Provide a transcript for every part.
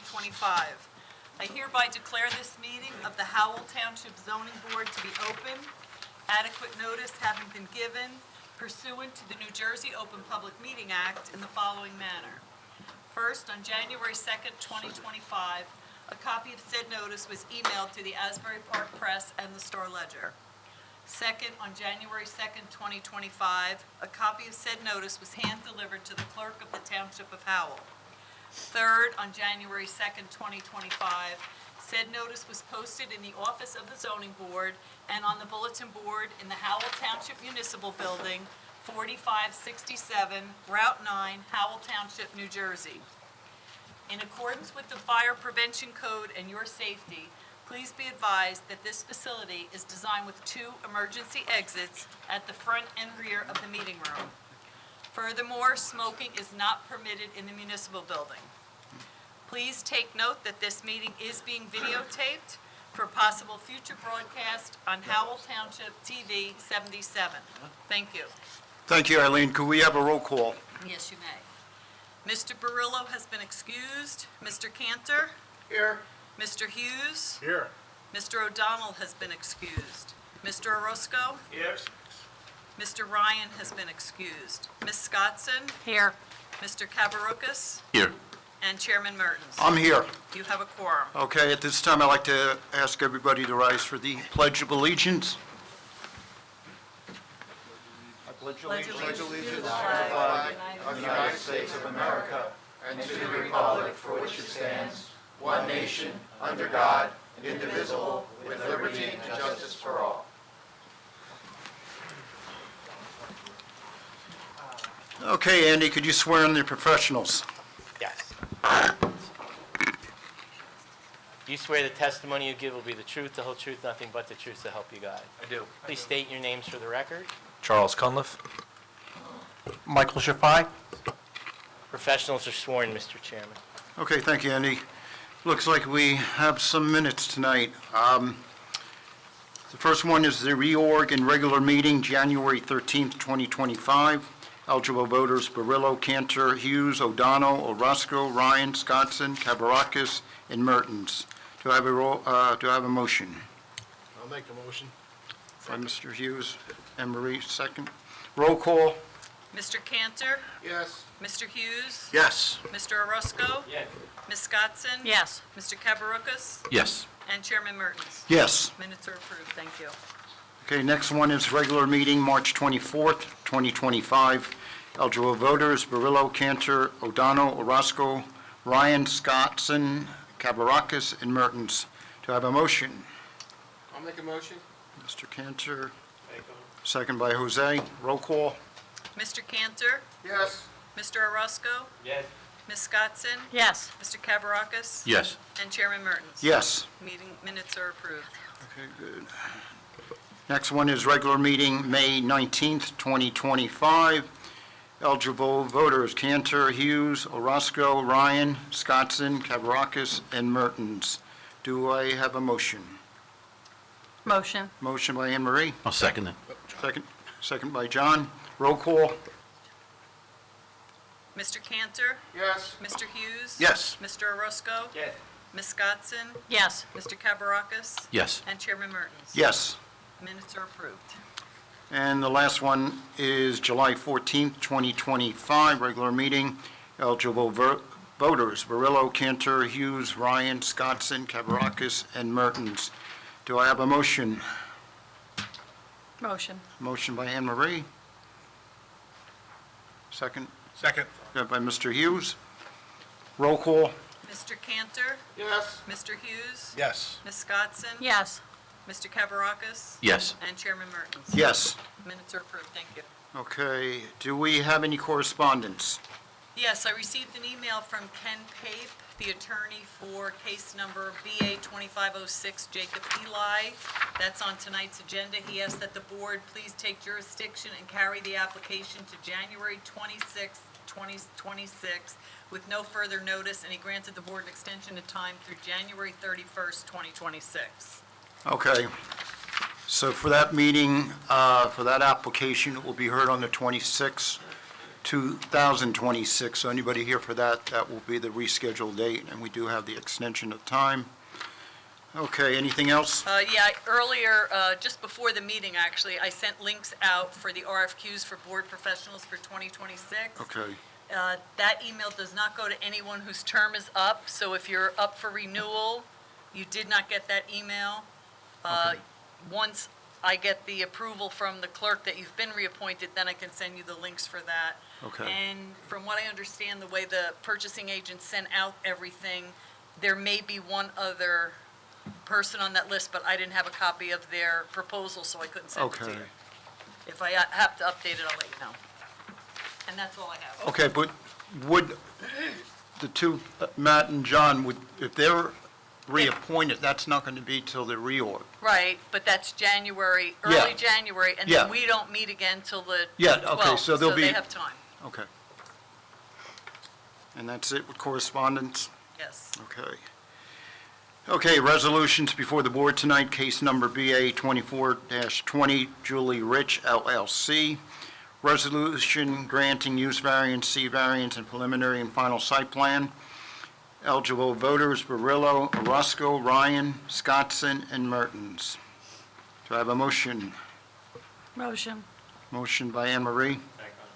2025. I hereby declare this meeting of the Howell Township Zoning Board to be open, adequate notice having been given pursuant to the New Jersey Open Public Meeting Act in the following manner. First, on January 2nd, 2025, a copy of said notice was emailed to the Asbury Park Press and the Star Ledger. Second, on January 2nd, 2025, a copy of said notice was hand-delivered to the clerk of the Township of Howell. Third, on January 2nd, 2025, said notice was posted in the office of the Zoning Board and on the bulletin board in the Howell Township Municipal Building, 4567 Route 9, Howell Township, New Jersey. In accordance with the Fire Prevention Code and your safety, please be advised that this facility is designed with 2 emergency exits at the front and rear of the meeting room. Furthermore, smoking is not permitted in the municipal building. Please take note that this meeting is being videotaped for possible future broadcast on Howell Township TV 77. Thank you. Thank you, Eileen. Could we have a roll call? Yes, you may. Mr. Barillo has been excused. Mr. Cantor? Here. Mr. Hughes? Here. Mr. O'Donnell has been excused. Mr. Orozco? Yes. Mr. Ryan has been excused. Ms. Scottson? Here. Mr. Cabarocas? Here. And Chairman Mertens. I'm here. You have a quorum. Okay, at this time, I'd like to ask everybody to rise for the Pledge of Allegiance. I pledge allegiance allegiance to the flag of the United States of America and to the republic for which it stands, one nation, under God, indivisible, with liberty and justice for all. Okay, Andy, could you swear in the professionals? Yes. Do you swear the testimony you give will be the truth, the whole truth, nothing but the truth, to help you God? I do. Please state your names for the record. Charles Cunliffe. Michael Shafai. Professionals are sworn, Mr. Chairman. Okay, thank you, Andy. Looks like we have some minutes tonight. The first one is the reorg and regular meeting, January 13th, 2025. Eligible voters: Barillo, Cantor, Hughes, O'Donnell, Orozco, Ryan, Scottson, Cabarocas, and Mertens. Do I have a motion? I'll make the motion. By Mr. Hughes. Anne Marie, second. Roll call. Mr. Cantor? Yes. Mr. Hughes? Yes. Mr. Orozco? Yes. Ms. Scottson? Yes. Mr. Cabarocas? Yes. And Chairman Mertens. Yes. Minutes are approved. Thank you. Okay, next one is regular meeting, March 24th, 2025. Eligible voters: Barillo, Cantor, O'Donnell, Orozco, Ryan, Scottson, Cabarocas, and Mertens. Do I have a motion? I'll make a motion. Mr. Cantor, second by Jose. Roll call. Mr. Cantor? Yes. Mr. Orozco? Yes. Ms. Scottson? Yes. Mr. Cabarocas? Yes. And Chairman Mertens. Yes. Meeting minutes are approved. Okay, good. Next one is regular meeting, May 19th, 2025. Eligible voters: Cantor, Hughes, Orozco, Ryan, Scottson, Cabarocas, and Mertens. Do I have a motion? Motion. Motion by Anne Marie. I'll second it. Second by John. Roll call. Mr. Cantor? Yes. Mr. Hughes? Yes. Mr. Orozco? Yes. Ms. Scottson? Yes. Mr. Cabarocas? Yes. And Chairman Mertens. Yes. Minutes are approved. And the last one is July 14th, 2025, regular meeting. Eligible voters: Barillo, Cantor, Hughes, Ryan, Scottson, Cabarocas, and Mertens. Do I have a motion? Motion. Motion by Anne Marie. Second Second. by Mr. Hughes. Roll call. Mr. Cantor? Yes. Mr. Hughes? Yes. Ms. Scottson? Yes. Mr. Cabarocas? Yes. And Chairman Mertens. Yes. Minutes are approved. Thank you. Okay. Do we have any correspondence? Yes, I received an email from Ken Pape, the attorney for case number BA 2506, Jacob Eli. That's on tonight's agenda. He asked that the board please take jurisdiction and carry the application to January 26, 2026, with no further notice, and he granted the board an extension of time through January 31st, 2026. Okay. So for that meeting, for that application, it will be heard on the 26th 2026. So anybody here for that, that will be the rescheduled date, and we do have the extension of time. Okay, anything else? Yeah, earlier, just before the meeting, actually, I sent links out for the RFQs for board professionals for 2026. Okay, That email does not go to anyone whose term is up, so if you're up for renewal, you did not get that email. Okay. Once I get the approval from the clerk that you've been reappointed, then I can send you the links for that. Okay. And from what I understand, the way the purchasing agent sent out everything, there may be one other person on that list, but I didn't have a copy of their proposal, so I couldn't send it to okay. you. If I have to update it, I'll let you know. And that's all I have. Okay, but would the two, Matt and John, would, if they're reappointed, that's not going to be till the reorg? Right, but that's January, Yeah. early January, and Yeah. then we don't meet again till the Yeah, 12th. okay, so there'll be- they have time, Okay. And that's it with correspondence? yes. Okay. Okay, resolutions before the board tonight, case number BA 24-20, Julie Rich LLC. Resolution granting use variance, C variance, and preliminary and final site plan. Eligible voters, Barillo, Orozco, Ryan, Scottson, and Mertens. Do I have a motion? Motion. Motion by Anne Marie.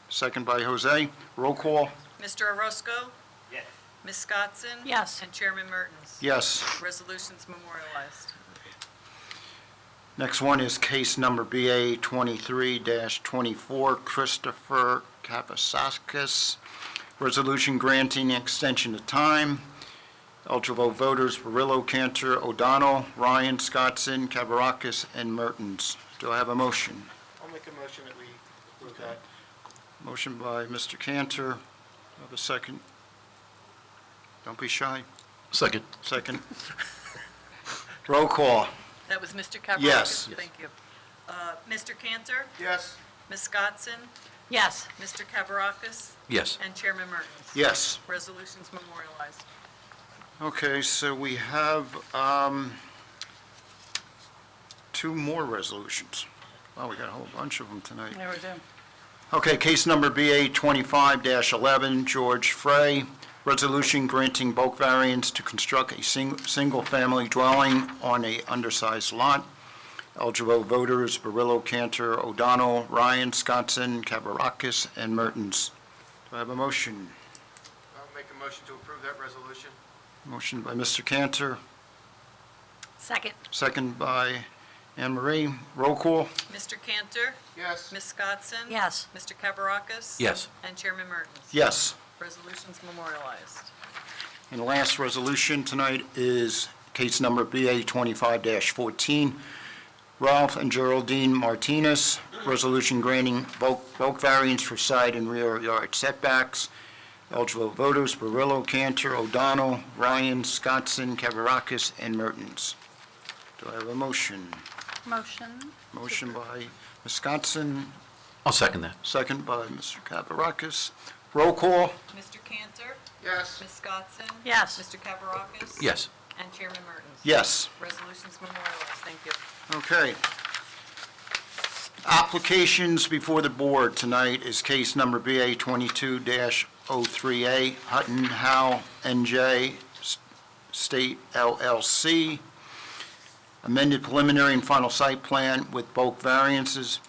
Second by Jose. Roll call. Mr. Orozco? Yes. Ms. Scottson? Yes. And Chairman Mertens? Yes. Resolutions memorialized. Next one is case number BA 23-24, Christopher Kapasakis. Resolution granting extension of time. Eligible voters, Barillo, Cantor, O'Donnell, Ryan, Scottson, Kavarakis, and Mertens. Do I have a motion? I'll make a motion that we approve that. Motion by Mr. Cantor. Do I have a second? Don't be shy. Second. Second. Roll call. That was Mr. Cavaricas? Yes. Thank you. Mr. Cantor? Yes. Ms. Scottson? Yes. Mr. Cavaricas? Yes. And Chairman Mertens? Yes. Resolutions memorialized. Okay, so we have two more resolutions. Wow, we got a whole bunch of them tonight. There we go. Okay, case number BA 25-11, George Frey. Resolution granting bulk variance to construct a single-family dwelling on a undersized lot. Eligible voters, Barillo, Cantor, O'Donnell, Ryan, Scottson, Kavarakis, and Mertens. Do I have a motion? I'll make a motion to approve that resolution. Motion by Mr. Cantor, Second. second by Anne Marie. Roll call. Mr. Cantor? Yes. Ms. Scottson? Yes. Mr. Cavaricas? Yes. And Chairman Mertens? Yes. Resolutions memorialized. And the last resolution tonight is case number BA 25-14, Ralph and Geraldine Martinez. Resolution granting bulk variance for side and rear yard setbacks. Eligible voters, Barillo, Cantor, O'Donnell, Ryan, Scottson, Kavarakis, and Mertens. Do I have a motion? Motion. Motion by Ms. Scottson, I'll second that. second by Mr. Kavarakis. Roll call. Mr. Cantor? Yes. Ms. Scottson? Yes. Mr. Cavaricas? Yes. And Chairman Mertens? Yes. Resolutions memorialized. Thank you. Okay. Applications before the board tonight is case number BA 22-03A, Hutton Howell NJ State LLC. Amended preliminary and final site plan with bulk variances.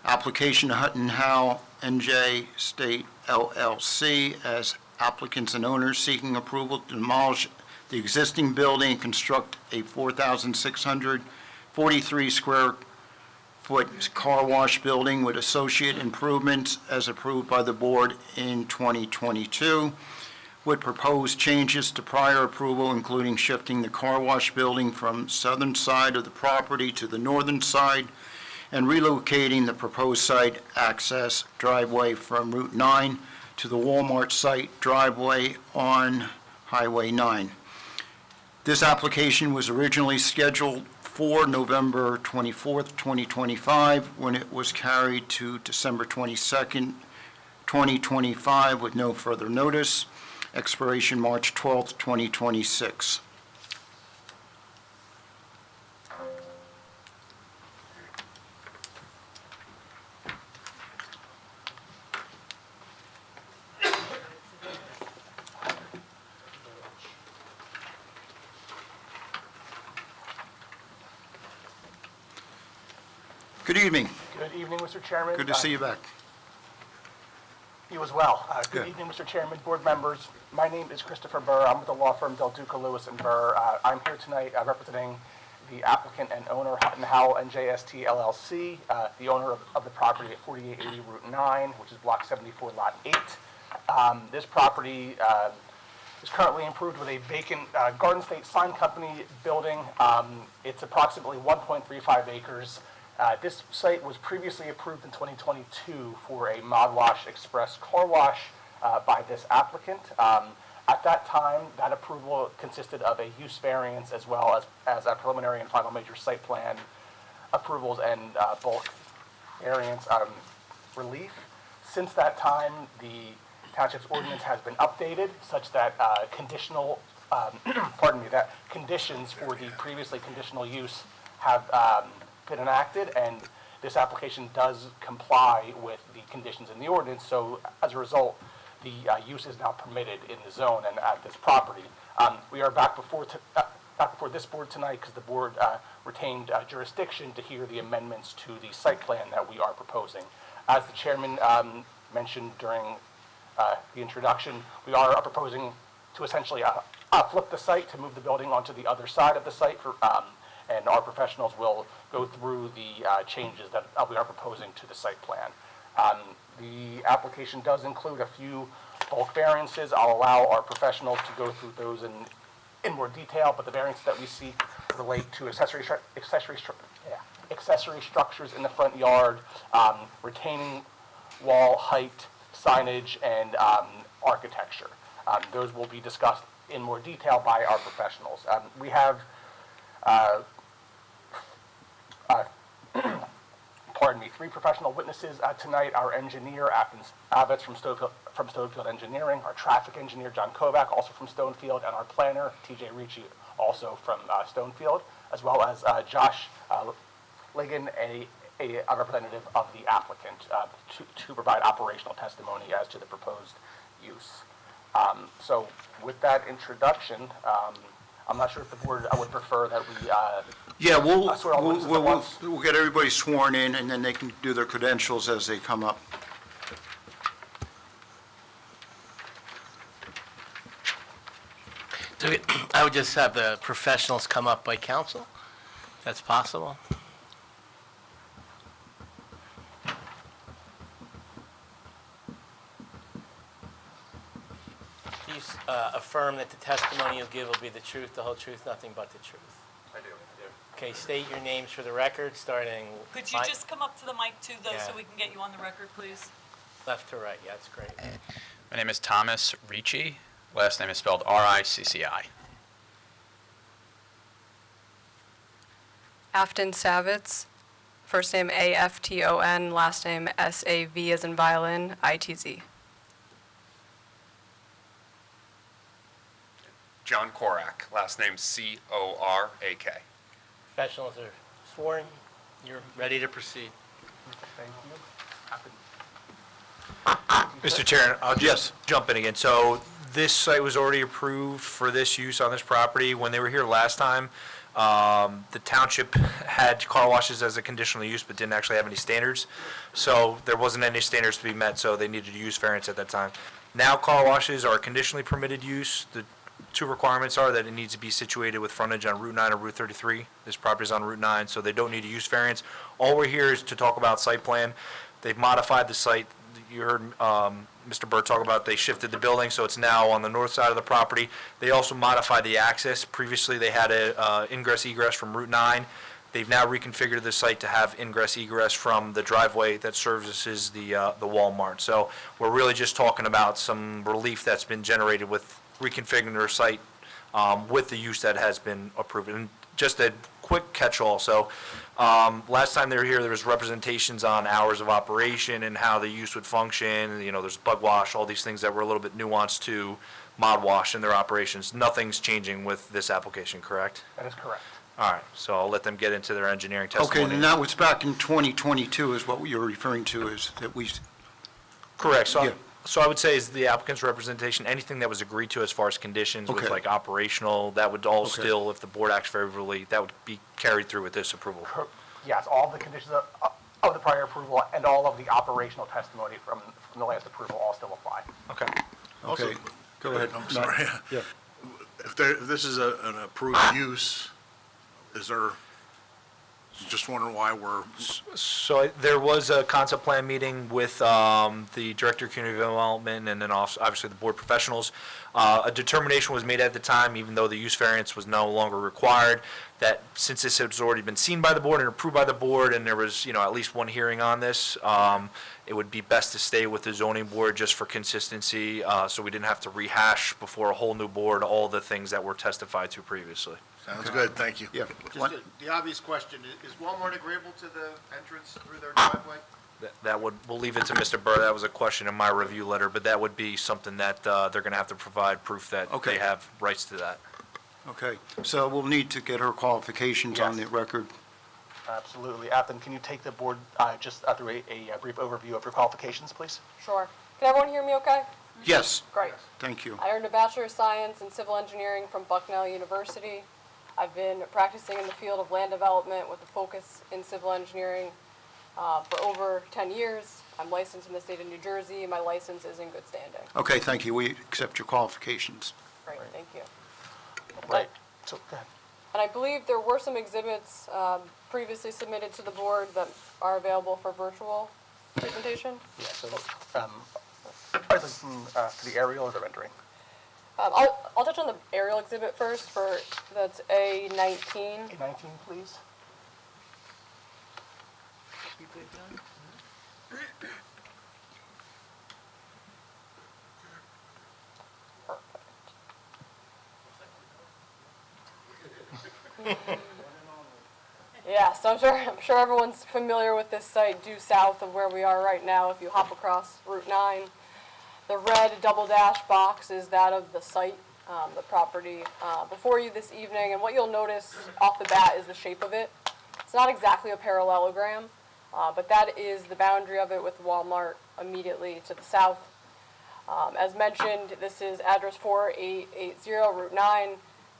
Application to Hutton Howell NJ State LLC as applicants and owners seeking approval to demolish the existing building and construct a 4,643 square foot car wash building with associate improvements as approved by the board in 2022, with proposed changes to prior approval, including shifting the car wash building from southern side of the property to the northern side, and relocating the proposed site access driveway from Route 9 to the Walmart site driveway on Highway 9. This application was originally scheduled for November 24th, 2025, when it was carried to December 22nd, 2025, with no further notice. Expiration March 12th, 2026. Good evening. Good evening, Mr. Chairman. Good to see you back. You as well. Good Good. evening, Mr. Chairman, board members. My name is Christopher Burr. I'm with the law firm Del Duca, Lewis & Burr. I'm here tonight representing the applicant and owner, Hutton Howell NJST LLC, the owner of the property at 4880 Route 9, which is Block 74, Lot 8. This property is currently improved with a vacant Garden State Sign Company building. It's approximately 1.35 acres. This site was previously approved in 2022 for a Mod Wash Express car wash by this applicant. At that time, that approval consisted of a use variance as well as a preliminary and final major site plan approvals and bulk variance relief. Since that time, the township's ordinance has been updated such that conditional, that conditions for the previously conditional use have been enacted, and this application does comply with the conditions in the ordinance. So as a result, the use is now permitted in the zone and at this property. We are back before this board tonight because the board retained jurisdiction to hear the amendments to the site plan that we are proposing. As the chairman mentioned during the introduction, we are proposing to essentially flip the site to move the building onto the other side of the site, and our professionals will go through the changes that we are proposing to the site plan. The application does include a few bulk variances. I'll allow our professionals to go through those in more detail, but the variances that we seek relate to accessory structures in the front yard, retaining wall height, signage, and architecture. Those will be discussed in more detail by our professionals. We have three professional witnesses tonight: our engineer, Athens Avitz from Stonefield Engineering, our traffic engineer, John Kovac, also from Stonefield, and our planner, TJ Ricci, also from Stonefield, as well as Josh Ligon, a representative of the applicant, to provide operational testimony as to the proposed use. So with that introduction, I'm not sure if the board would prefer that we Yeah, we'll swear all witnesses at once. we'll get everybody sworn in, and then they can do their credentials as they come up. I would just have the professionals come up by council, if that's possible. Do you affirm that the testimony you'll give will be the truth, the whole truth, nothing but the truth? I do. Okay, state your names for the record, starting Could you just come up to the mic too, though, so Yeah. we can get you on the record, please? left to right. Yeah, that's great. My name is Thomas Ricci. Last name is spelled R-I-C-C-I. Afton Savitz, first name A-F-T-O-N, last name S-A-V as in violin, I-T-Z. John Korak, last name C-O-R-A-K. Professionals are sworn. You're ready to proceed. Thank you. Mr. Chair, I'll just jump in again. So this site was already approved for this use on this property. When they were here last time, the township had car washes as a conditional use, but didn't actually have any standards. So there wasn't any standards to be met, so they needed to use variance at that time. Now car washes are conditionally permitted use. The two requirements are that it needs to be situated with frontage on Route 9 or Route 33. This property is on Route 9, so they don't need a use variance. All we're here is to talk about site plan. They've modified the site. You heard Mr. Burt talk about they shifted the building, so it's now on the north side of the property. They also modified the access. Previously, they had a ingress egress from Route 9. They've now reconfigured the site to have ingress egress from the driveway that services the Walmart. So we're really just talking about some relief that's been generated with reconfiguring their site with the use that has been approved. And just a quick catch-all. So last time they were here, there was representations on hours of operation and how the use would function. You know, there's bug wash, all these things that were a little bit nuanced to mod wash in their operations. Nothing's changing with this application, correct? That is correct. All right, so I'll let them get into their engineering Okay, testimony. and that was back in 2022 is what you're referring to, is that we, Correct, Yeah. so I would say is the applicant's representation, anything that was agreed to as far as conditions with Okay. like operational, that would all Okay. still, if the board acts favorably, that would be carried through with this approval. Yes, all the conditions of the prior approval and all of the operational testimony from the last approval all still apply. Okay. Okay, go ahead. I'm sorry. Yeah. If this is an approved use, is there, just wondering why we're, So there was a concept plan meeting with the Director of Community Development and then also obviously the board professionals. A determination was made at the time, even though the use variance was no longer required, that since this has already been seen by the board and approved by the board, and there was, at least one hearing on this, it would be best to stay with the zoning board just for consistency, so we didn't have to rehash before a whole new board all the things that were testified to previously. sounds good, thank you. Yeah. Just the obvious question, is Walmart agreeable to the entrance through their driveway? That would, we'll leave it to Mr. Burr. That was a question in my review letter, but that would be something that they're going to have to provide proof that Okay. they have rights to that. Okay, so we'll need to get her qualifications on the Yes. record. Absolutely. Athen, can you take the board just through a brief overview of your qualifications, please? Sure. Can everyone hear me okay? Yes, Great. thank you. I earned a Bachelor of Science in Civil Engineering from Bucknell University. I've been practicing in the field of land development with a focus in civil engineering for over 10 years. I'm licensed in the state of New Jersey. My license is in good standing. Okay, thank you. We accept your qualifications. Great, thank you. Right. So, go ahead. And I believe there were some exhibits previously submitted to the board that are available for virtual presentation. Yeah, so, I'd like to the aerial or the rendering? I'll touch on the aerial exhibit first that's A19. A19, please. Yeah, so I'm sure everyone's familiar with this site due south of where we are right now if you hop across Route 9. The red double dash box is that of the site, the property before you this evening, and what you'll notice off the bat is the shape of it. It's not exactly a parallelogram, but that is the boundary of it with Walmart immediately to the south. As mentioned, this is address 4880 Route 9.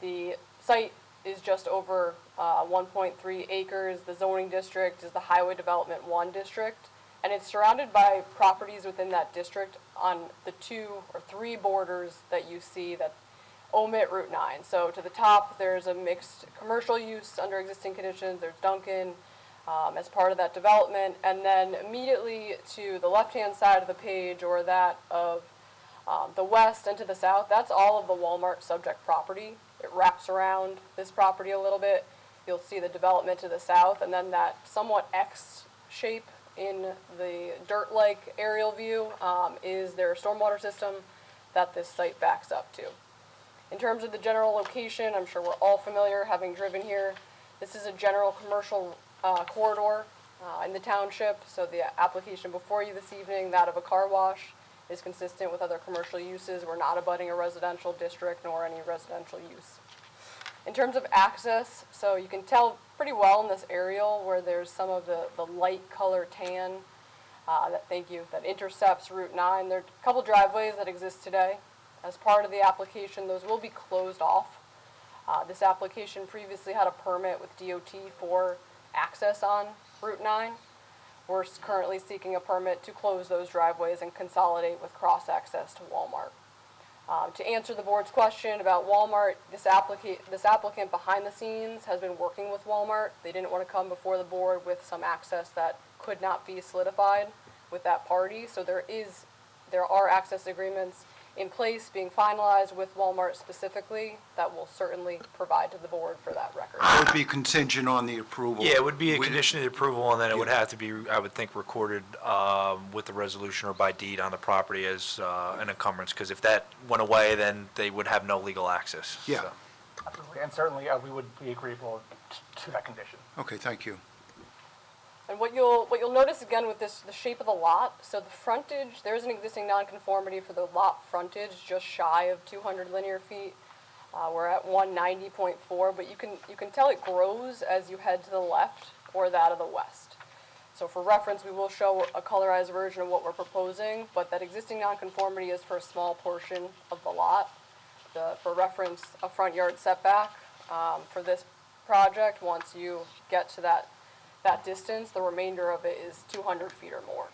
The site is just over 1.3 acres. The zoning district is the Highway Development 1 district, and it's surrounded by properties within that district on the 2 or 3 borders that you see that omit Route 9. So to the top, there's a mixed commercial use under existing conditions. There's Dunkin' as part of that development, and then immediately to the left-hand side of the page, or that of the west and to the south, that's all of the Walmart subject property. It wraps around this property a little bit. You'll see the development to the south, and then that somewhat X shape in the dirt-like aerial view is their stormwater system that this site backs up to. In terms of the general location, I'm sure we're all familiar, having driven here. This is a general commercial corridor in the township, so the application before you this evening, that of a car wash, is consistent with other commercial uses. We're not abutting a residential district nor any residential use. In terms of access, so you can tell pretty well in this aerial where there's some of the light color tan that intercepts Route 9. There are a couple driveways that exist today. As part of the application, those will be closed off. This application previously had a permit with DOT for access on Route 9. We're currently seeking a permit to close those driveways and consolidate with cross-access to Walmart. To answer the board's question about Walmart, this applicant behind the scenes has been working with Walmart. They didn't want to come before the board with some access that could not be solidified with that party. So there are access agreements in place being finalized with Walmart specifically that will certainly provide to the board for that record. It would be contingent on the approval. Yeah, it would be a We- condition of the approval, and then it would have to be, I would think, recorded with the resolution or by deed on the property as an encumbrance, because if that went away, then they would have no legal access. Yeah. So. Absolutely, and certainly we would be agreeable to that condition. Okay, thank you. And what you'll notice again with this, the shape of the lot, so the frontage, there's an existing nonconformity for the lot frontage just shy of 200 linear feet. We're at 190.4, but you can tell it grows as you head to the left or that of the west. So for reference, we will show a colorized version of what we're proposing, but that existing nonconformity is for a small portion of the lot. For reference, a front yard setback for this project, once you get to that that distance, the remainder of it is 200 feet or more.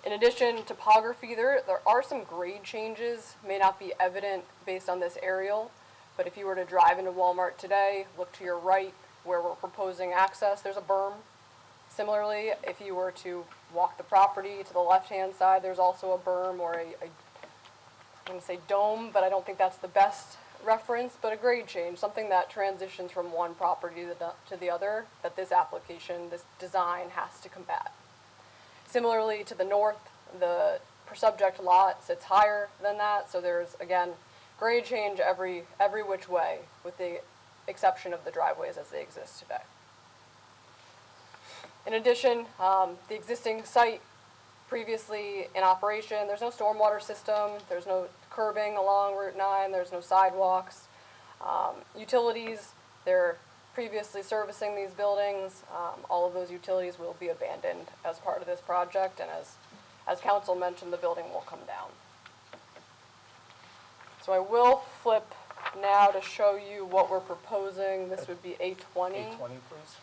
In addition, topography, there are some grade changes, may not be evident based on this aerial, but if you were to drive into Walmart today, look to your right where we're proposing access, there's a berm. Similarly, if you were to walk the property to the left-hand side, there's also a berm or I'm going to say dome, but I don't think that's the best reference, but a grade change, something that transitions from one property to the other, that this application, this design has to combat. Similarly, to the north, the per subject lot sits higher than that, so there's, again, grade change every which way, with the exception of the driveways as they exist today. In addition, the existing site previously in operation, there's no stormwater system, there's no curbing along Route 9, there's no sidewalks. Utilities, they're previously servicing these buildings. All of those utilities will be abandoned as part of this project, and as council mentioned, the building will come down. So I will flip now to show you what we're proposing. This would be A20. A20, please.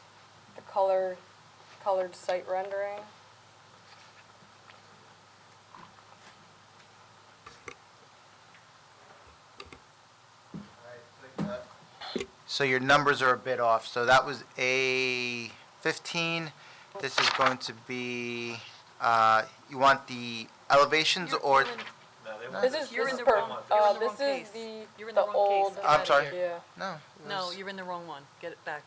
The colored site rendering. So your numbers are a bit off. So that was A15. This is going to be, you want the elevations or? This is You're in this the is wrong- per- you're in the this wrong is case. You're in the the wrong old. case. I'm sorry? Yeah. No. it No, was- you're in the wrong one. Get it back.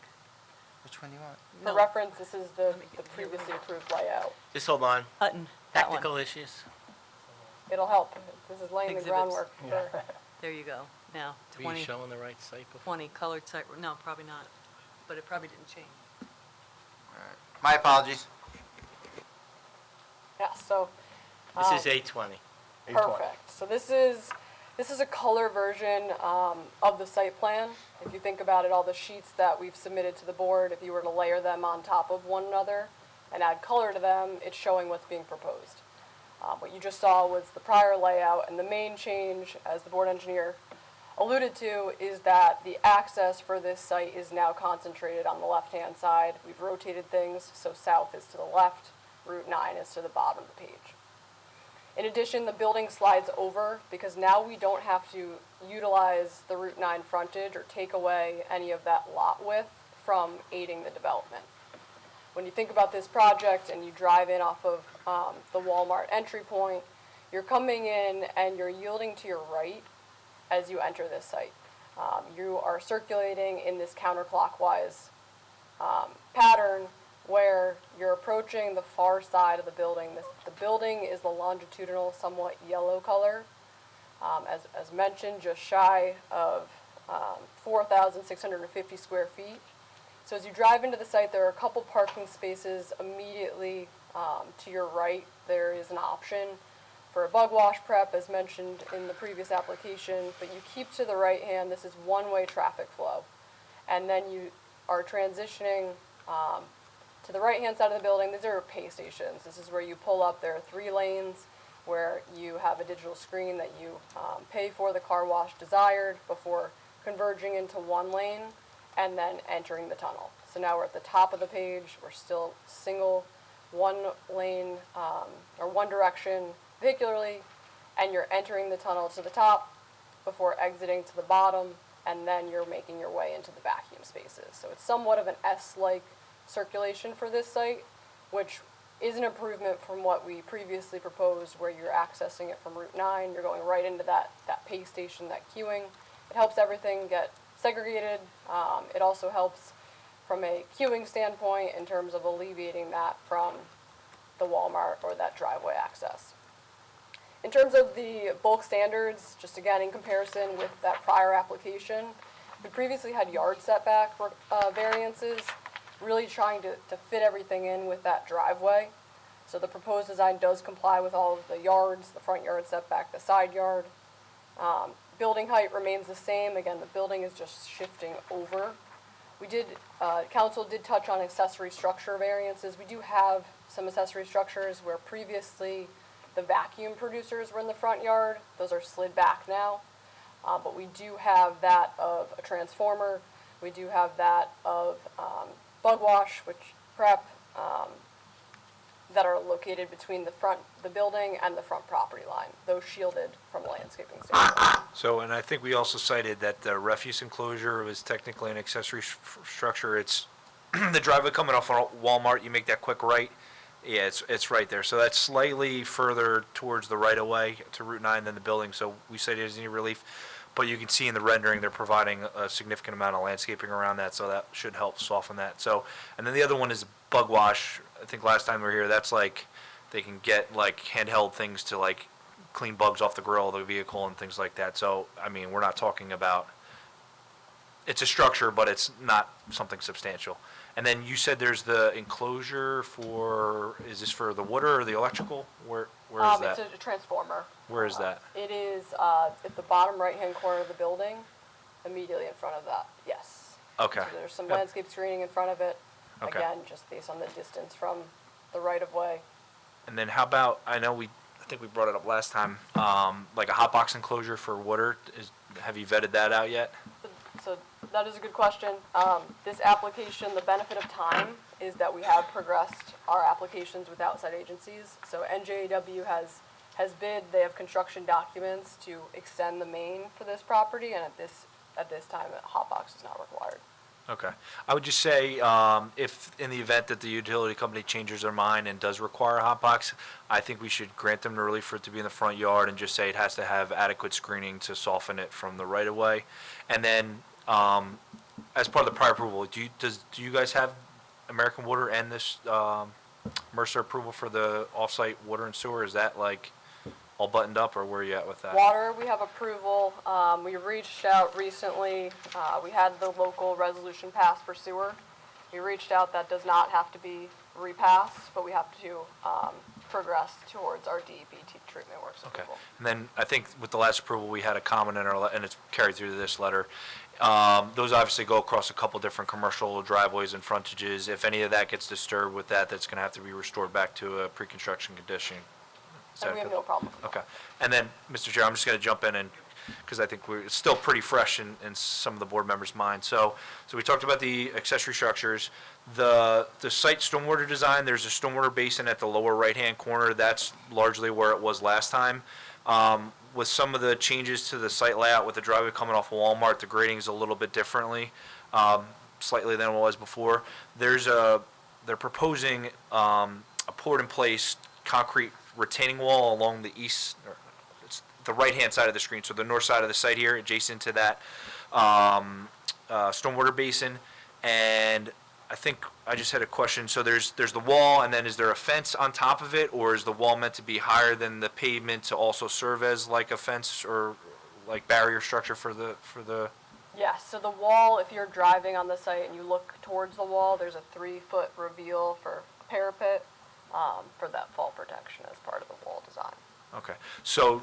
Which one do you want? For No. reference, this is the me get- previously approved layout. Just hold on. Hutton, that one. Technical issues. It'll help. This is laying the Exhibits. groundwork for. There you go. Now, Were you 20, showing the right site before? 20, colored site, no, probably not, but it probably didn't change. My apologies. Yeah, so. This is 820. Perfect. So this is a color version of the site plan. If you think about it, all the sheets that we've submitted to the board, if you were to layer them on top of one another and add color to them, it's showing what's being proposed. What you just saw was the prior layout, and the main change, as the board engineer alluded to, is that the access for this site is now concentrated on the left-hand side. We've rotated things, so south is to the left, Route 9 is to the bottom of the page. In addition, the building slides over because now we don't have to utilize the Route 9 frontage or take away any of that lot width from aiding the development. When you think about this project and you drive in off of the Walmart entry point, you're coming in and you're yielding to your right as you enter this site. You are circulating in this counterclockwise pattern where you're approaching the far side of the building. The building is the longitudinal, somewhat yellow color. As mentioned, just shy of 4,650 square feet. So as you drive into the site, there are a couple parking spaces immediately to your right. There is an option for a bug wash prep, as mentioned in the previous application, but you keep to the right hand. This is one-way traffic flow. And then you are transitioning to the right-hand side of the building. These are pay stations. This is where you pull up. There are 3 lanes where you have a digital screen that you pay for the car wash desired before converging into one lane and then entering the tunnel. So now we're at the top of the page. We're still single, one lane or one direction vehicularly, and you're entering the tunnel to the top before exiting to the bottom, and then you're making your way into the vacuum spaces. So it's somewhat of an S-like circulation for this site, which is an improvement from what we previously proposed, where you're accessing it from Route 9. You're going right into that pay station, that queuing. It helps everything get segregated. It also helps from a queuing standpoint in terms of alleviating that from the Walmart or that driveway access. In terms of the bulk standards, just again in comparison with that prior application, we previously had yard setback variances, really trying to fit everything in with that driveway. So the proposed design does comply with all of the yards, the front yard setback, the side yard. Building height remains the same. Again, the building is just shifting over. Council did touch on accessory structure variances. We do have some accessory structures where previously the vacuum producers were in the front yard. Those are slid back now. But we do have that of a transformer. We do have that of bug wash, which prep that are located between the building and the front property line, those shielded from landscaping standpoint. So, and I think we also cited that the refuse enclosure was technically an accessory structure. It's the driveway coming off on Walmart, you make that quick right. Yeah, it's right there. So that's slightly further towards the right-of-way to Route 9 than the building, so we cited as any relief. But you can see in the rendering, they're providing a significant amount of landscaping around that, so that should help soften that. So, and then the other one is bug wash. I think last time we were here, that's like, they can get like handheld things to like clean bugs off the grill of the vehicle and things like that. So, I mean, we're not talking about, it's a structure, but it's not something substantial. And then you said there's the enclosure for, is this for the water or the electrical? Where is that? It's a transformer. Where is that? It is at the bottom right-hand corner of the building, immediately in front of that, yes. Okay. So there's some Yep. landscape screening in front of it, Okay. again, just based on the distance from the right-of-way. And then how about, I think we brought it up last time, like a hot box enclosure for water, have you vetted that out yet? So that is a good question. This application, the benefit of time is that we have progressed our applications with outside agencies. So NJAW has bid, they have construction documents to extend the main for this property, and at this time, a hot box is not required. Okay. I would just say, if in the event that the utility company changes their mind and does require a hot box, I think we should grant them the relief for it to be in the front yard and just say it has to have adequate screening to soften it from the right of way. And then, as part of the prior approval, do you guys have American Water and this, Mercer approval for the off-site water and sewer? Is that like all buttoned up, or where are you at with that? Water, we have approval. We reached out recently. We had the local resolution passed for sewer. We reached out, that does not have to be repassed, but we have to progress towards our DEP treatment works Okay. approval. And then I think with the last approval, we had a comment in our, and it's carried through to this letter. Those obviously go across a couple different commercial driveways and frontages. If any of that gets disturbed with that, that's gonna have to be restored back to a pre-construction condition. Is And that we have good? no problem. Okay. And then, Mr. Chair, I'm just gonna jump in and, because I think it's still pretty fresh in some of the board members' minds. So we talked about the accessory structures. The site stormwater design, there's a stormwater basin at the lower right-hand corner. That's largely where it was last time. With some of the changes to the site layout with the driveway coming off of Walmart, the grading is a little bit differently, slightly than it was before. They're proposing a poured-in-place concrete retaining wall along the east, or it's the right-hand side of the screen, so the north side of the site here, adjacent to that stormwater basin. And I think I just had a question. So there's the wall, and then is there a fence on top of it, or is the wall meant to be higher than the pavement to also serve as like a fence or like barrier structure for the? Yes, so the wall, if you're driving on the site and you look towards the wall, there's a 3-foot reveal for parapet for that fall protection as part of the wall design. Okay, so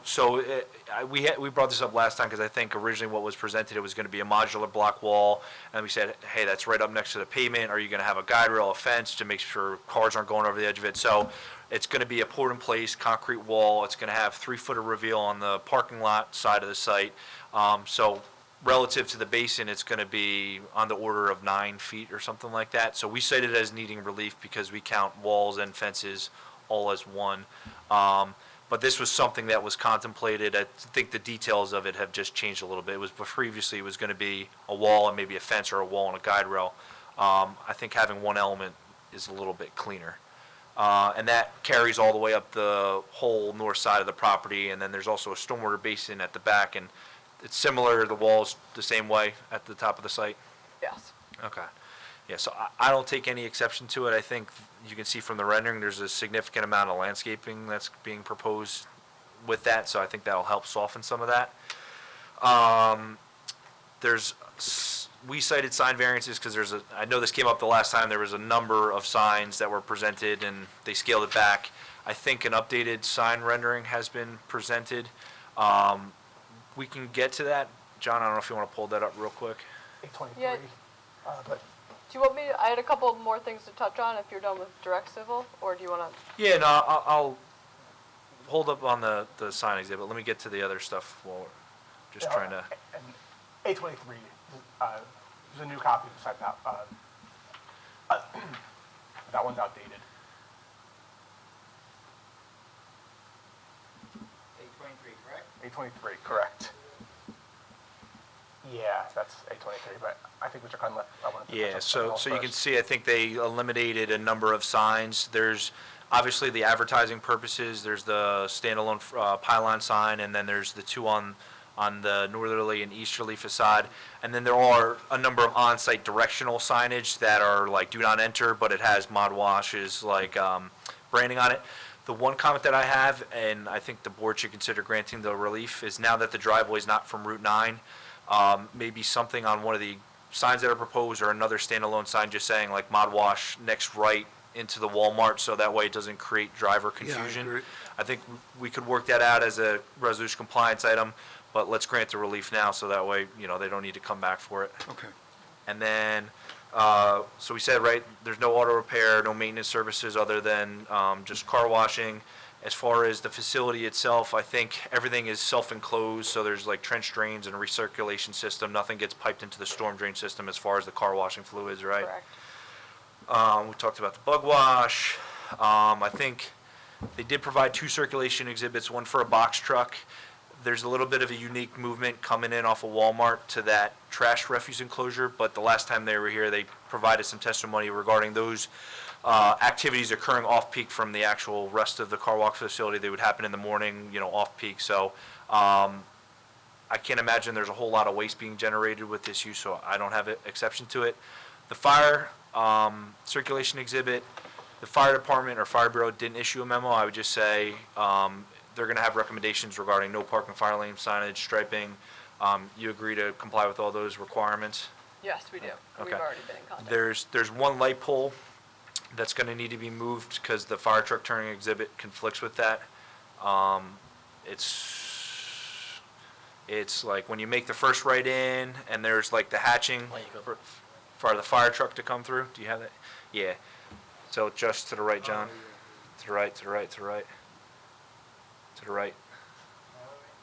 we brought this up last time because I think originally what was presented, it was going to be a modular block wall, and we said, hey, that's right up next to the pavement. Are you going to have a guide rail, a fence to make sure cars aren't going over the edge of it? So it's going to be a poured-in-place concrete wall. It's going to have 3-foot of reveal on the parking lot side of the site. So relative to the basin, it's going to be on the order of 9 feet or something like that. So we cited it as needing relief because we count walls and fences all as one. But this was something that was contemplated. I think the details of it have just changed a little bit. It was previously it was going to be a wall and maybe a fence or a wall and a guide rail. I think having one element is a little bit cleaner. And that carries all the way up the whole north side of the property. And then there's also a stormwater basin at the back, and it's similar. The wall's the same way at the top of the site. Yes. Okay. Yeah, so I don't take any exception to it. I think you can see from the rendering, there's a significant amount of landscaping that's being proposed with that, so I think that'll help soften some of that. We cited sign variances because I know this came up the last time, there was a number of signs that were presented and they scaled it back. I think an updated sign rendering has been presented. We can get to that. John, I don't know if you want to pull that up real quick. 823, Yeah. but Do you want me to, I had a couple more things to touch on if you're done with direct civil, or do you want to? Yeah, no, I'll hold up on the sign exhibit. Let me get to the other stuff while we're just trying to. And 823, there's a new copy of the site map. That one's outdated. 823, correct? 823, correct. Yeah, that's 823, but I think Mr. Khan left. I wanted to touch Yeah, on something so else you can first. see, I think they eliminated a number of signs. There's obviously the advertising purposes, there's the standalone pylon sign, and then there's the two on the northerly and easterly facade. And then there are a number of on-site directional signage that are like do not enter, but it has Mod Wash's like branding on it. The one comment that I have, and I think the board should consider granting the relief, is now that the driveway is not from Route 9, maybe something on one of the signs that are proposed or another standalone sign just saying like Mod Wash next right into the Walmart, so that way it doesn't create driver confusion. agree. I think we could work that out as a resolution compliance item, but let's grant the relief now, so that way, you know, they don't need to come back for it. Okay. And then, so we said, right, there's no auto repair, no maintenance services other than just car washing. As far as the facility itself, I think everything is self-enclosed, so there's like trench drains and a recirculation system. Nothing gets piped into the storm drain system as far as the car washing fluids, right? Correct. We talked about the bug wash. I think they did provide 2 circulation exhibits, one for a box truck. There's a little bit of a unique movement coming in off of Walmart to that trash refuse enclosure, but the last time they were here, they provided some testimony regarding those activities occurring off-peak from the actual rest of the car wash facility. They would happen in the morning, you know, off-peak. So I can't imagine there's a whole lot of waste being generated with this use, so I don't have an exception to it. The fire circulation exhibit, the fire department or fire bureau didn't issue a memo. I would just say they're going to have recommendations regarding no parking fire lane signage, striping. You agree to comply with all those requirements? Yes, we do. We've Okay. already been in contact. There's one light pole that's going to need to be moved because the fire truck turning exhibit conflicts with that. It's like when you make the first right in and there's like the hatching for the fire truck to come through. Do you have that? Yeah. So just to the right, John. To the right, to the right, to the right. To the right.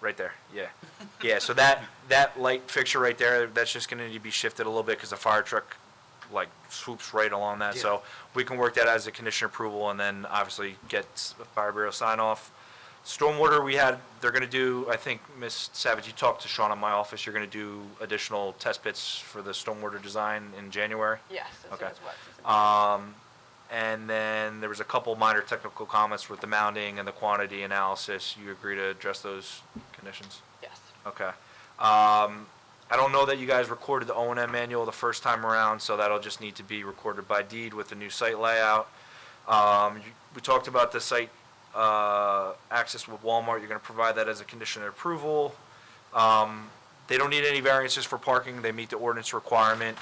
Right there, yeah. Yeah, so that light fixture right there, that's just gonna need to be shifted a little bit because the fire truck like swoops right along that. So we can work that as a condition approval and then obviously get a fire bureau sign off. Stormwater, they're gonna do, I think, Ms. Savage, you talked to Sean in my office, you're gonna do additional test pits for the stormwater design in January? Yes, as soon Okay. as wet season. And then there was a couple minor technical comments with the mounting and the quantity analysis. You agree to address those conditions? Yes. Okay. I don't know that you guys recorded the O&M manual the first time around, so that'll just need to be recorded by deed with the new site layout. We talked about the site access with Walmart. You're going to provide that as a condition of approval. They don't need any variances for parking. They meet the ordinance requirement.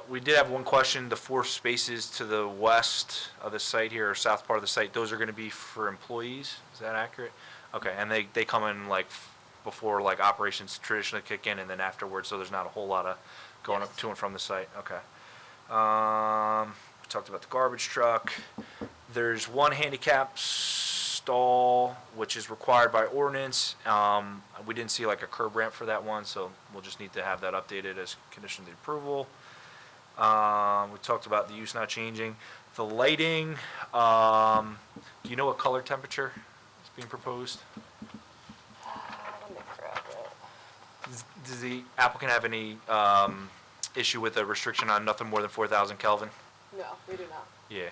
We did have one question, the 4 spaces to the west of the site here, or south part of the site, those are gonna be for employees, is that accurate? Okay, and they come in like before like operations traditionally kick in and then afterwards, so there's not a whole lot of going up to and from the site, okay. We talked about the garbage truck. There's one handicap stall, which is required by ordinance. We didn't see like a curb ramp for that one, so we'll just need to have that updated as condition of the approval. We talked about the use not changing. The lighting, do you know what color temperature is being proposed? Let me grab it. Does the applicant have any issue with a restriction on nothing more than 4,000 Kelvin? No, we do not. Yeah.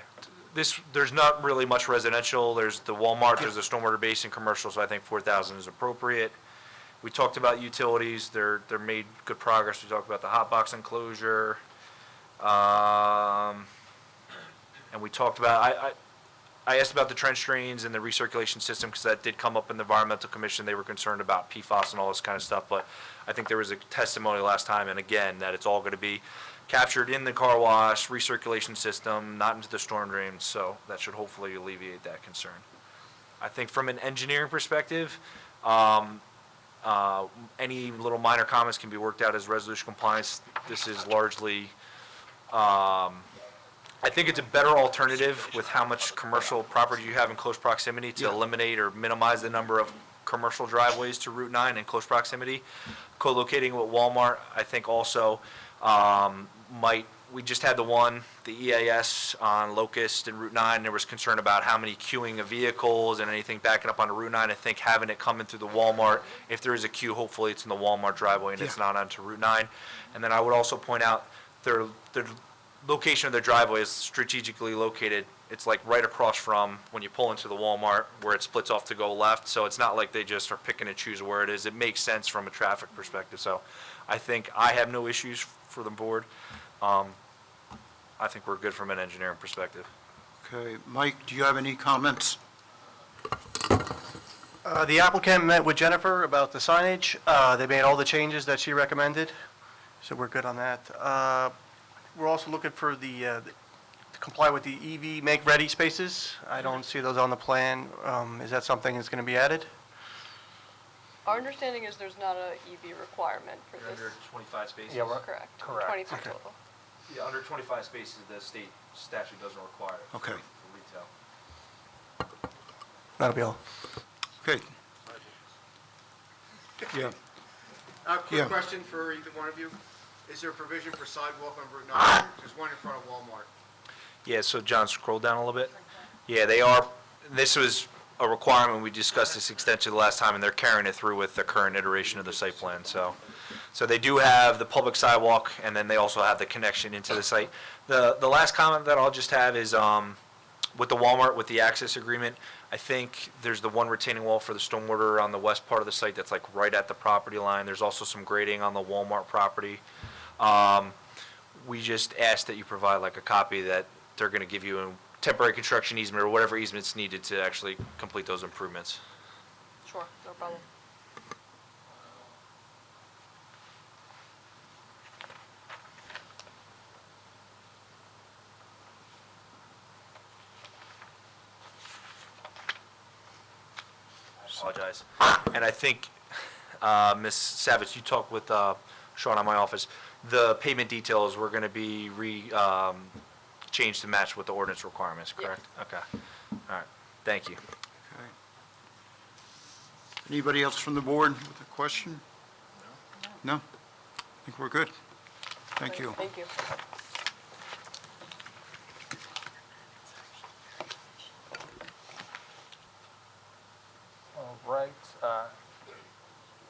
There's not really much residential. There's the Walmart, there's the stormwater basin commercial, so I think 4,000 is appropriate. We talked about utilities. They're made good progress. We talked about the hot box enclosure. And we talked about, I asked about the trench drains and the recirculation system because that did come up in the environmental commission. They were concerned about PFAS and all this kind of stuff, but I think there was a testimony last time, and again, that it's all going to be captured in the car wash, recirculation system, not into the storm drains, so that should hopefully alleviate that concern. I think from an engineering perspective, any little minor comments can be worked out as resolution compliance. This is largely, I think it's a better alternative with how much commercial property you have in close proximity to eliminate or minimize the number of commercial driveways to Route 9 in close proximity. Co-locating with Walmart, I think also might we just had the EAS on Locust and Route 9. There was concern about how many queuing of vehicles and anything backing up onto Route 9. I think having it coming through the Walmart, if there is a queue, hopefully it's in the Walmart driveway and it's not onto Route 9. And then I would also point out their location of their driveway is strategically located. It's like right across from when you pull into the Walmart where it splits off to go left. So it's not like they just are picking and choosing where it is. It makes sense from a traffic perspective. So I think I have no issues for the board. I think we're good from an engineering perspective. Okay, Mike, do you have any comments? The applicant met with Jennifer about the signage. They made all the changes that she recommended, so we're good on that. We're also looking for to comply with the EV make-ready spaces. I don't see those on the plan. Is that something that's going to be added? Our understanding is there's not a EV requirement for this. Under 25 spaces? Yeah, Correct. Correct. 22 Okay. total. Yeah, under 25 spaces, the state statute doesn't require it Okay. for retail. That'll be all. Okay. Yeah. A Yeah. quick question for either one of you. Is there a provision for sidewalk on Route 9? There's one in front of Walmart. Yeah, so John, scroll down a little bit. Yeah, they are, this was a requirement, we discussed this extensively last time, and they're carrying it through with the current iteration of the site plan, so. So they do have the public sidewalk, and then they also have the connection into the site. The last comment that I'll just have is, with the Walmart, with the access agreement, I think there's the one retaining wall for the stormwater on the west part of the site that's like right at the property line. There's also some grading on the Walmart property. We just ask that you provide like a copy that they're gonna give you a temporary construction easement or whatever easement's needed to actually complete those improvements. Sure, no problem. Apologize. And I think, Ms. Savage, you talked with Sean in my office. The pavement details were going to be changed to match with the ordinance requirements, correct? Okay. All right. Thank you. Okay. Anybody else from the board with a question? No? I think we're good. Thank you. Thank you. All right.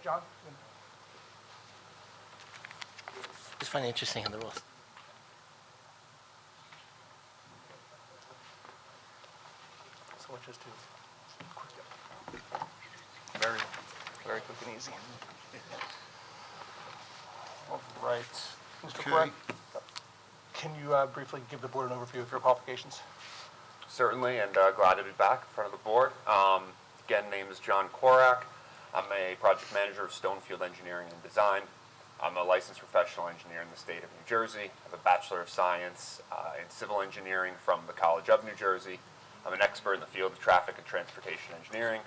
John? Just find it interesting in the rules. So we'll just do very, very quick and easy. All right. Mr. Okay. Correct, can you briefly give the board an overview of your qualifications? Certainly, and glad to be back in front of the board. Again, name is John Korak. I'm a project manager of Stonefield Engineering and Design. I'm a licensed professional engineer in the state of New Jersey. I have a Bachelor of Science in Civil Engineering from the College of New Jersey. I'm an expert in the field of traffic and transportation engineering.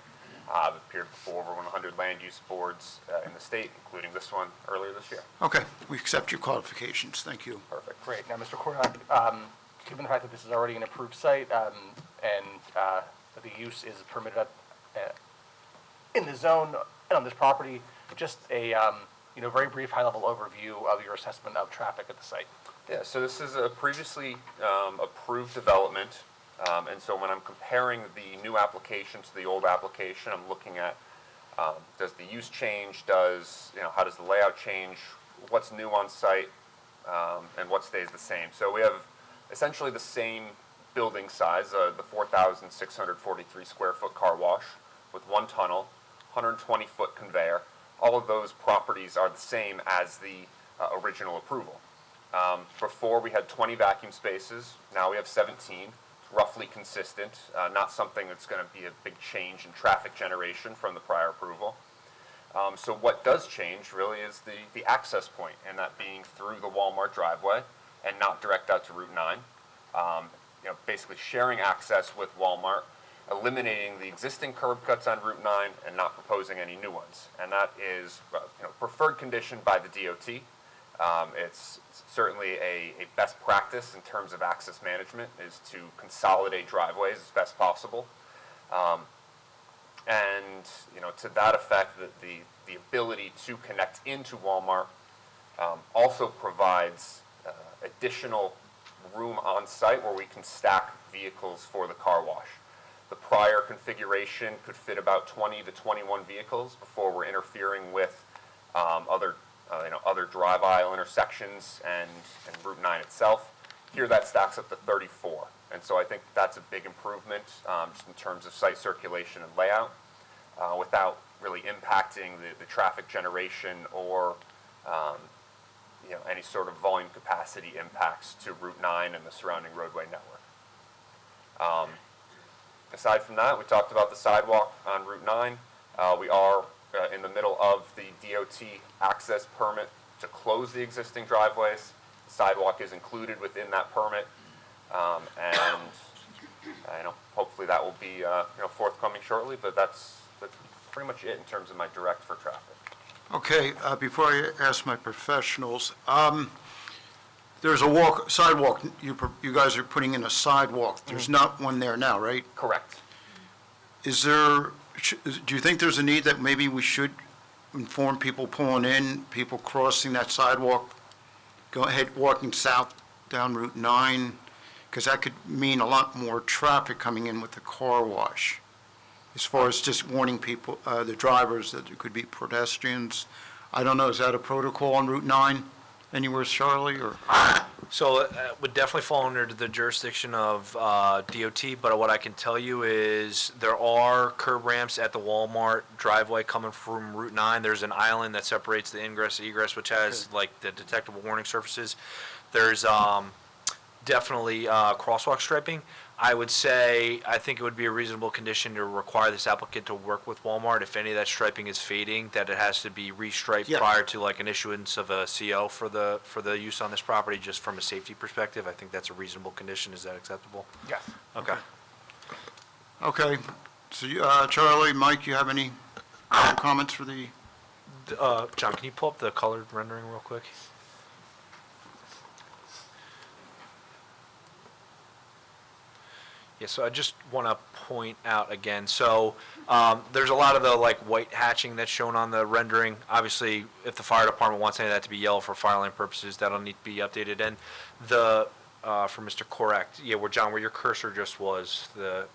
I've appeared before over 100 land use boards in the state, including this one earlier this year. Okay, we accept your qualifications. Thank you. Perfect. Great. Now, Mr. Korak, given the fact that this is already an approved site and that the use is permitted in the zone and on this property, just a very brief high-level overview of your assessment of traffic at the site. Yeah, so this is a previously approved development, and so when I'm comparing the new application to the old application, I'm looking at does the use change, how does the layout change, what's new on site, and what stays the same. So we have essentially the same building size, the 4,643 square foot car wash with one tunnel, 120-foot conveyor. All of those properties are the same as the original approval. Before we had 20 vacuum spaces, now we have 17, roughly consistent, not something that's going to be a big change in traffic generation from the prior approval. So what does change really is the access point, and that being through the Walmart driveway and not direct out to Route 9. Basically sharing access with Walmart, eliminating the existing curb cuts on Route 9 and not proposing any new ones. And that is preferred condition by the DOT. It's certainly a best practice in terms of access management is to consolidate driveways as best possible. And to that effect, the ability to connect into Walmart also provides additional room on site where we can stack vehicles for the car wash. The prior configuration could fit about 20 to 21 vehicles before we're interfering with other drive aisle intersections and Route 9 itself. Here that stacks up to 34. And so I think that's a big improvement just in terms of site circulation and layout without really impacting the traffic generation or any sort of volume capacity impacts to Route 9 and the surrounding roadway network. Aside from that, we talked about the sidewalk on Route 9. We are in the middle of the DOT access permit to close the existing driveways. The sidewalk is included within that permit, and hopefully that will be forthcoming shortly. But that's pretty much it in terms of my direct for traffic. Okay, before I ask my professionals, there's a sidewalk, you guys are putting in a sidewalk. There's not one there now, right? Correct. Do you think there's a need that maybe we should inform people pulling in, people crossing that sidewalk, go ahead walking south down Route 9? Because that could mean a lot more traffic coming in with the car wash. As far as just warning people, the drivers, that there could be pedestrians. I don't know, is that a protocol on Route 9 anywhere, Charlie, or? So it would definitely fall under the jurisdiction of DOT, but what I can tell you is there are curb ramps at the Walmart driveway coming from Route 9. There's an island that separates the ingress and egress, which has like the detectable warning surfaces. There's definitely crosswalk striping. I would say, I think it would be a reasonable condition to require this applicant to work with Walmart. If any of that striping is fading, that it has to be restriped Yeah. prior to like an issuance of a CO for the use on this property, just from a safety perspective. I think that's a reasonable condition. Is that acceptable? Yes. Okay. Okay, so Charlie, Mike, you have any comments for the? John, can you pull up the colored rendering real quick? Yeah, so I just want to point out again, so there's a lot of the like white hatching that's shown on the rendering. Obviously, if the fire department wants any of that to be yellow for fire line purposes, that'll need to be updated. And the, for Mr. Correct, yeah, where your cursor just was, the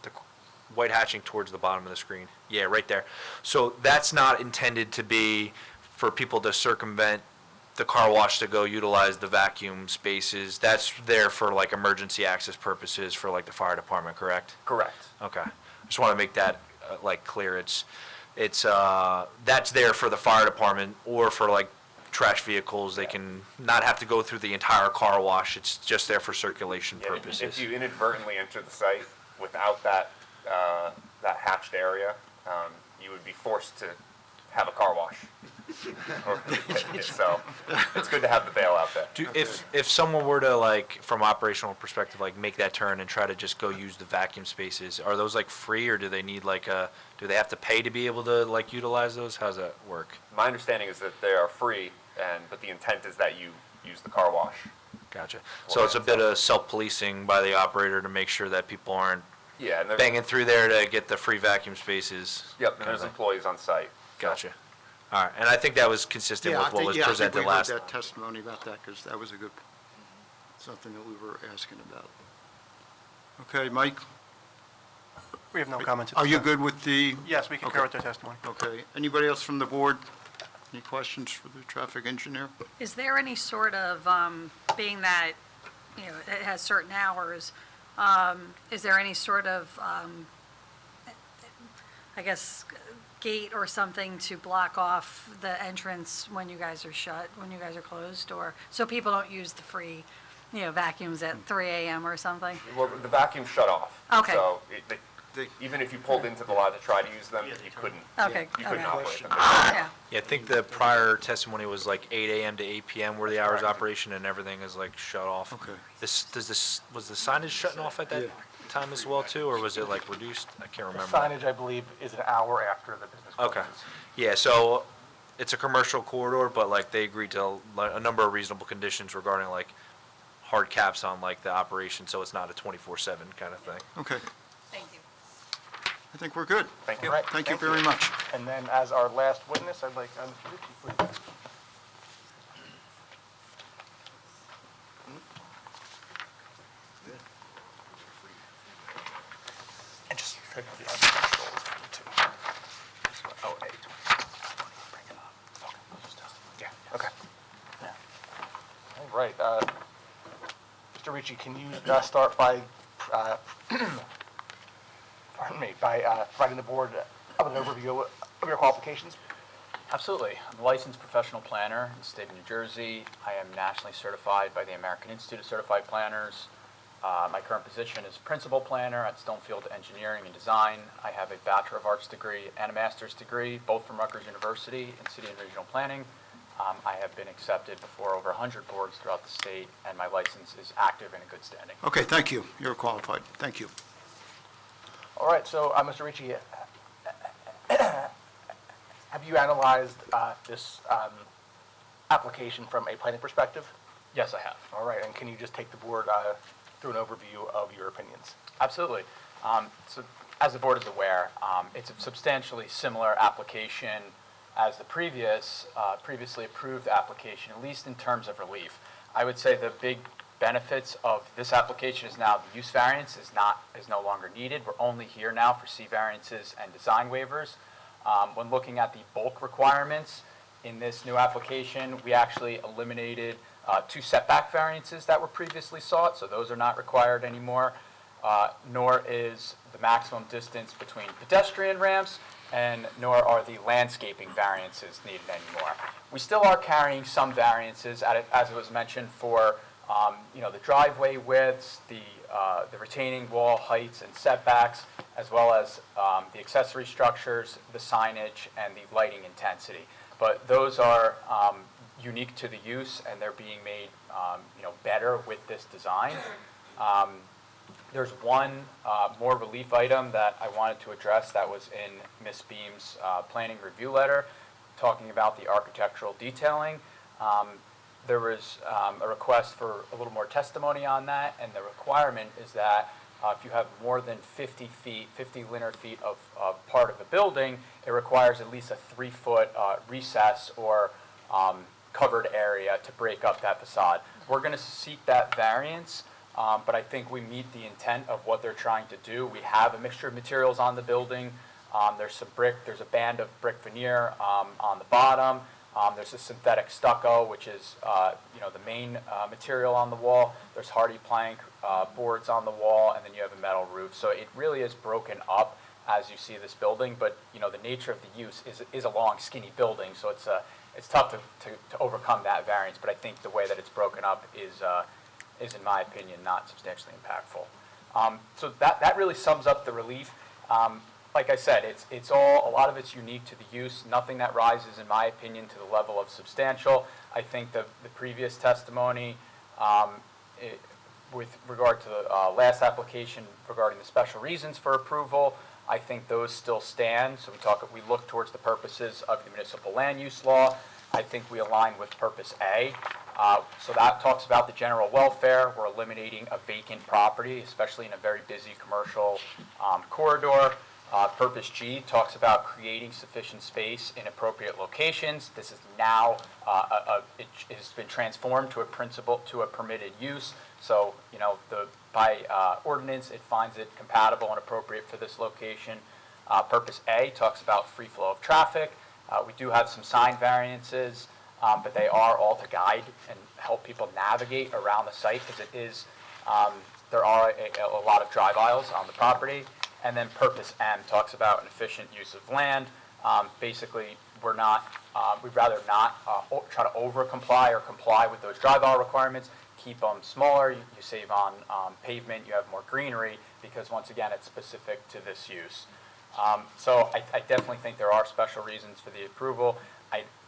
white hatching towards the bottom of the screen. Yeah, right there. So that's not intended to be for people to circumvent the car wash to go utilize the vacuum spaces. That's there for like emergency access purposes for like the fire department, correct? Correct. Okay. I just want to make that like clear. It's that's there for the fire department or for like trash vehicles. They can not have to go through the entire car wash. It's just there for circulation purposes. If you inadvertently enter the site without that hatched area, you would be forced to have a car wash. So it's good to have the bail out there. If someone were to like, from operational perspective, like make that turn and try to just go use the vacuum spaces, are those like free, or do they need like do they have to pay to be able to like utilize those? How's that work? My understanding is that they are free, but the intent is that you use the car wash. Gotcha. So it's a bit of self-policing by the operator to make sure that people aren't and banging through there to get the free vacuum spaces. Yep, and there's employees on site. Gotcha. All right, and I think that was consistent with what was presented last. I think we heard that testimony about that, because that was a good, something that we were asking about. Okay, Mike? We have no comments. Are you good with the? Yes, we concur Okay. with their testimony. Okay. Anybody else from the board? Any questions for the traffic engineer? Is there any sort of, being that, it has certain hours, is there any sort of, I guess, gate or something to block off the entrance when you guys are shut, when you guys are closed, or, so people don't use the free, vacuums at 3 a.m. or something? Well, the vacuum shut off. Okay. So even if you pulled into the lot to try to use them, you couldn't. Okay, You couldn't okay. operate them. Yeah, Yeah, I think the prior testimony was like 8 a.m. to 8 p.m. were the hours of operation, and everything is like shut off. Okay. Was the signage shutting off at that time as well too, or was it like reduced? I can't The remember. signage, I believe, is an hour after the business closes. Okay. Yeah, so it's a commercial corridor, but like they agreed to a number of reasonable conditions regarding like hard caps on like the operation, so it's not a 24/7 kind of thing. Okay, thank you. I think we're good. Thank you. All right, Thank you very much. And then as our last witness, I'd like, Mr. Ritchie, please. Right. Mr. Ricci, can you start by, pardon me, by providing the board of an overview of your qualifications? Absolutely. I'm a licensed professional planner in the state of New Jersey. I am nationally certified by the American Institute of Certified Planners. My current position is principal planner at Stonefield Engineering and Design. I have a Bachelor of Arts degree and a Master's degree, both from Rutgers University in City and Regional Planning. I have been accepted before over 100 boards throughout the state, and my license is active and in good standing. Okay, thank you. You're qualified. Thank you. All right, so Mr. Ricci, have you analyzed this application from a planning perspective? Yes, I have. All right, and can you just take the board through an overview of your opinions? Absolutely. So as the board is aware, it's a substantially similar application as the previously approved application, at least in terms of relief. I would say the big benefits of this application is now the use variance is no longer needed. We're only here now for C variances and design waivers. When looking at the bulk requirements in this new application, we actually eliminated 2 setback variances that were previously sought, so those are not required anymore, nor is the maximum distance between pedestrian ramps, and nor are the landscaping variances needed anymore. We still are carrying some variances, as it was mentioned, for the driveway widths, the retaining wall heights and setbacks, as well as the accessory structures, the signage, and the lighting intensity. But those are unique to the use, and they're being made better with this design. There's one more relief item that I wanted to address that was in Ms. Beam's planning review letter, talking about the architectural detailing. There was a request for a little more testimony on that, and the requirement is that if you have more than 50 linear feet of part of the building, it requires at least a 3-foot recess or covered area to break up that facade. We're going to seek that variance, but I think we meet the intent of what they're trying to do. We have a mixture of materials on the building. There's some brick, there's a band of brick veneer on the bottom. There's a synthetic stucco, which is the main material on the wall. There's hardy plank boards on the wall, and then you have a metal roof. So it really is broken up as you see this building, but the nature of the use is a long, skinny building, so it's tough to overcome that variance. But I think the way that it's broken up is, in my opinion, not substantially impactful. So that really sums up the relief. Like I said, a lot of it's unique to the use. Nothing that rises, in my opinion, to the level of substantial. I think the previous testimony with regard to the last application regarding the special reasons for approval, I think those still stand. So we look towards the purposes of the municipal land use law. I think we align with purpose A. So that talks about the general welfare. We're eliminating a vacant property, especially in a very busy commercial corridor. Purpose G talks about creating sufficient space in appropriate locations. This is now, it has been transformed to a permitted use. So, by ordinance, it finds it compatible and appropriate for this location. Purpose A talks about free flow of traffic. We do have some sign variances, but they are all to guide and help people navigate around the site, because there are a lot of drive aisles on the property. And then Purpose M talks about an efficient use of land. Basically, we'd rather not try to over-comply or comply with those drive aisle requirements. Keep them smaller, you save on pavement, you have more greenery, because once again, it's specific to this use. So I definitely think there are special reasons for the approval.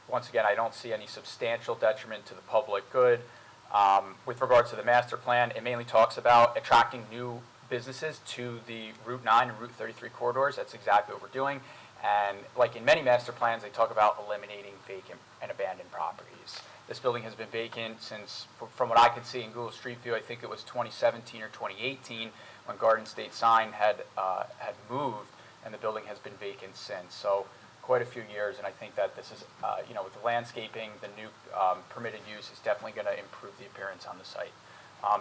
Once again, I don't see any substantial detriment to the public good. With regards to the master plan, it mainly talks about attracting new businesses to the Route 9 and Route 33 corridors. That's exactly what we're doing. And like in many master plans, they talk about eliminating vacant and abandoned properties. This building has been vacant since, from what I can see in Google Street View, I think it was 2017 or 2018 when Garden State Sign had moved, and the building has been vacant since. So quite a few years, and I think that this is, with the landscaping, the new permitted use is definitely going to improve the appearance on the site.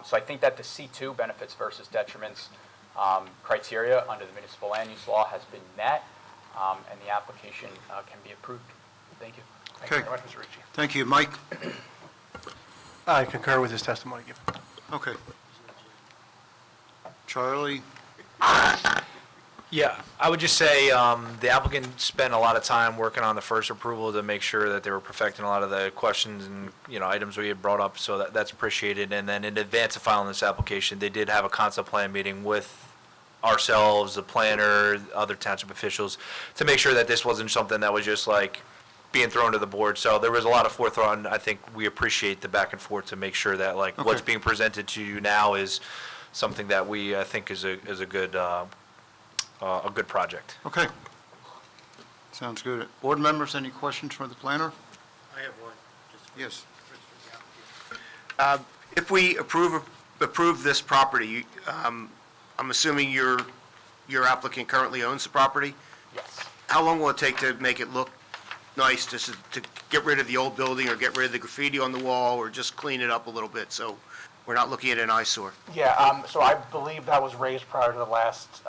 So I think that the C2 benefits versus detriments criteria under the municipal land use law has been met, and the application can be approved. Thank you. Okay. Thank you very much, Mr. Ricci. Thank you. Mike? I concur with his testimony given. Okay. Charlie? Yeah, I would just say the applicant spent a lot of time working on the first approval to make sure that they were perfecting a lot of the questions and, items we had brought up, so that's appreciated. And then in advance of filing this application, they did have a concept plan meeting with ourselves, the planner, other township officials, to make sure that this wasn't something that was just like being thrown to the board. So there was a lot of forethought, and I think we appreciate the back and forth to make sure that what's Okay. being presented to you now is something that we think is a good project. Okay. Sounds good. Board members, any questions for the planner? I have one. Yes. If we approve this property, I'm assuming your applicant currently owns the property? Yes. How long will it take to make it look nice, just to get rid of the old building or get rid of the graffiti on the wall or just clean it up a little bit so we're not looking at an eyesore? Yeah, so I believe that was raised prior to the last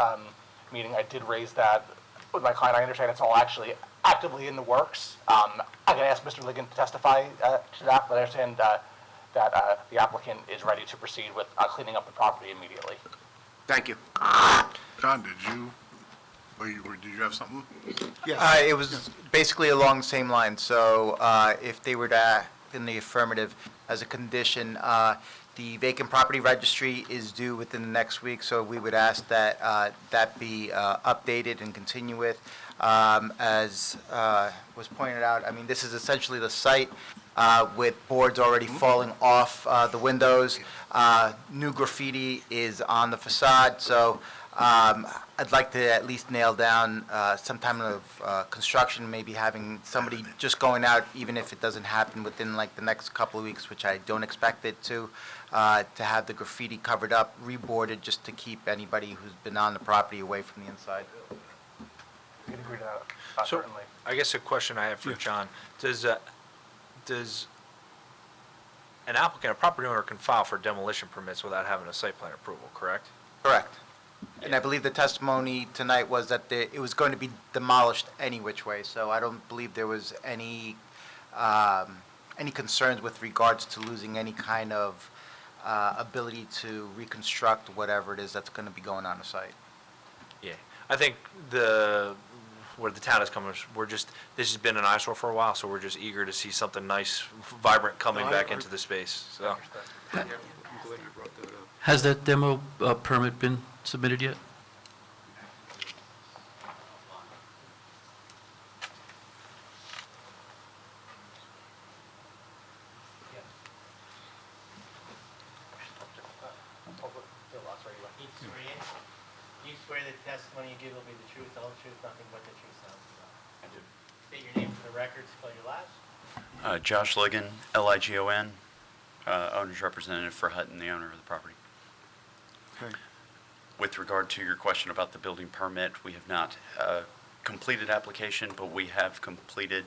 meeting. I did raise that with my client. I understand it's all actually actively in the works. I can ask Mr. Ligon to testify to that, but I understand that the applicant is ready to proceed with cleaning up the property immediately. Thank you. John, did you have something? Yes. It was basically along the same line. So if they were to act in the affirmative as a condition, the vacant property registry is due within the next week, so we would ask that that be updated and continue with. As was pointed out, I mean, this is essentially the site with boards already falling off the windows. New graffiti is on the facade, so I'd like to at least nail down some time of construction, maybe having somebody just going out, even if it doesn't happen within like the next couple of weeks, which I don't expect it to have the graffiti covered up, reboarded, just to keep anybody who's been on the property away from the inside. We can agree to that, So, certainly. I guess a question I have for John, does an applicant, a property owner can file for demolition permits without having a site plan approval, correct? Correct. And I believe the testimony tonight was that it was going to be demolished any which way, so I don't believe there was any concerns with regards to losing any kind of ability to reconstruct whatever it is that's going to be going on the site. Yeah, I think where the town is coming, this has been an eyesore for a while, so we're just eager to see something nice, vibrant coming back into the space, so. I'm glad you brought that up. Has that demo permit been submitted yet? Do you swear that the testimony you give will be the truth, the whole truth, nothing but the truth, so help you God? I do. State your name for the record, spell your last. Josh Ligon, Ligon, owner's representative for Hutton, the owner of the property. Okay. With regard to your question about the building permit, we have not completed application, but we have completed,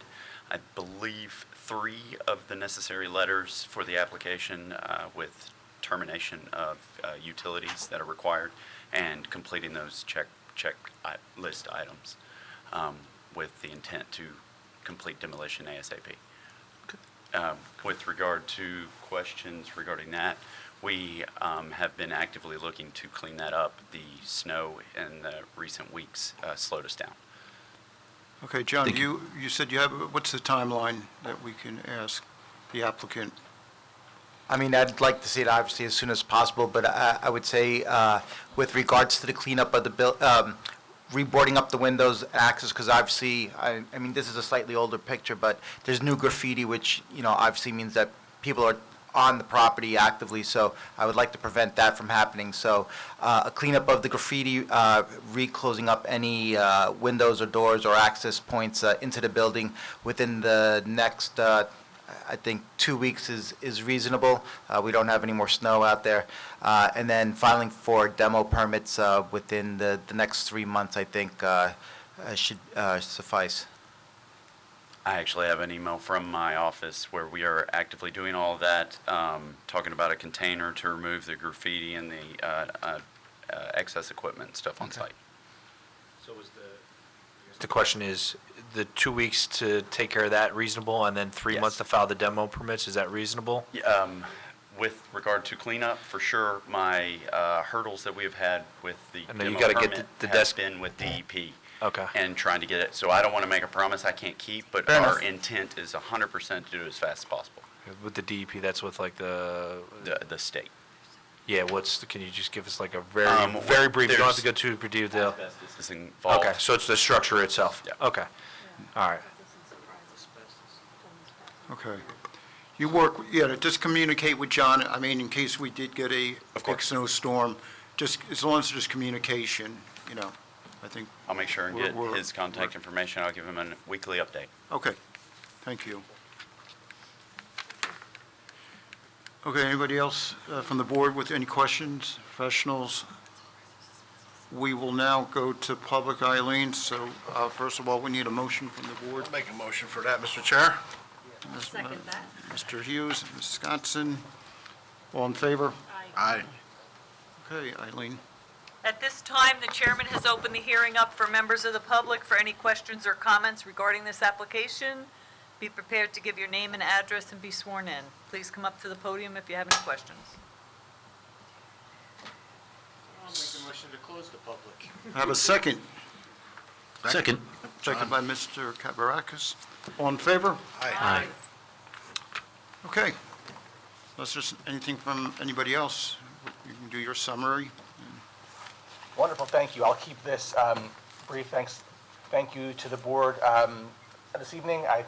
I believe, 3 of the necessary letters for the application with termination of utilities that are required and completing those check list items with the intent to complete demolition ASAP. With regard to questions regarding that, we have been actively looking to clean that up. The snow in the recent weeks slowed us down. Okay, John, you said you have, what's the timeline that we can ask the applicant? I mean, I'd like to see it obviously as soon as possible, but I would say with regards to the cleanup of the reboarding up the windows access, because obviously, I mean, this is a slightly older picture, but there's new graffiti, which, obviously means that people are on the property actively, so I would like to prevent that from happening. So a cleanup of the graffiti, reclosing up any windows or doors or access points into the building within the next, I think 2 weeks is reasonable. We don't have any more snow out there. And then filing for demo permits within the next 3 months, I think, should suffice. I actually have an email from my office where we are actively doing all of that, talking about a container to remove the graffiti and the excess equipment and stuff on site. So was the question is, the 2 weeks to take care of that reasonable, and then 3 Yes. months to file the demo permits, is that reasonable? With regard to cleanup, for sure, my hurdles that we have had with the I know you demo gotta get permit the has desk- been with DEP. Okay. And trying to get it, so I don't want to make a promise I can't keep, but Fair our enough. intent is 100% to do it as fast as possible. With the DEP, that's with like the, The state. yeah, can you just give us like a very, Um, very brief, you don't have to go there's- too detail? Asbestos is involved. Okay, so it's the structure itself? Yeah. Okay, all right. Okay. You work, yeah, just communicate with John, I mean, in case we did get a Of big course. snowstorm, just, as long as there's communication, you know, I think, I'll make sure and We're- get we're- his contact information, I'll give him a weekly update. okay, thank you. Okay, anybody else from the board with any questions, professionals? We will now go to public, Eileen, so first of all, we need a motion from the board. I'll make a motion for that, Mr. Chair. Second that. Mr. Hughes, Ms. Scottson, all in favor? Aye. Okay, Eileen. At this time, the chairman has opened the hearing up for members of the public for any questions or comments regarding this application. Be prepared to give your name and address and be sworn in. Please come up to the podium if you have any questions. I'll make a motion to close the public. Have a second. Second. Second by Mr. Kavarakis. All in favor? Aye. Okay. Unless there's anything from anybody else, you can do your summary. Wonderful, thank you. I'll keep this brief. Thank you to the board this evening. I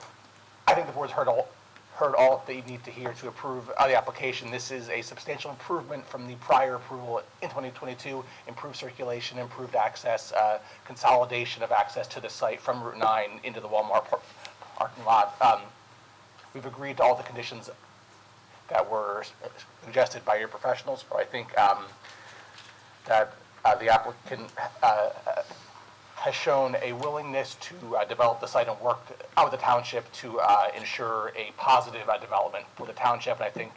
think the board's heard all they need to hear to approve the application. This is a substantial improvement from the prior approval in 2022, improved circulation, improved access, consolidation of access to the site from Route 9 into the Walmart parking lot. We've agreed to all the conditions that were suggested by your professionals, but I think that the applicant has shown a willingness to develop the site and work with the township to ensure a positive development for the township. And I think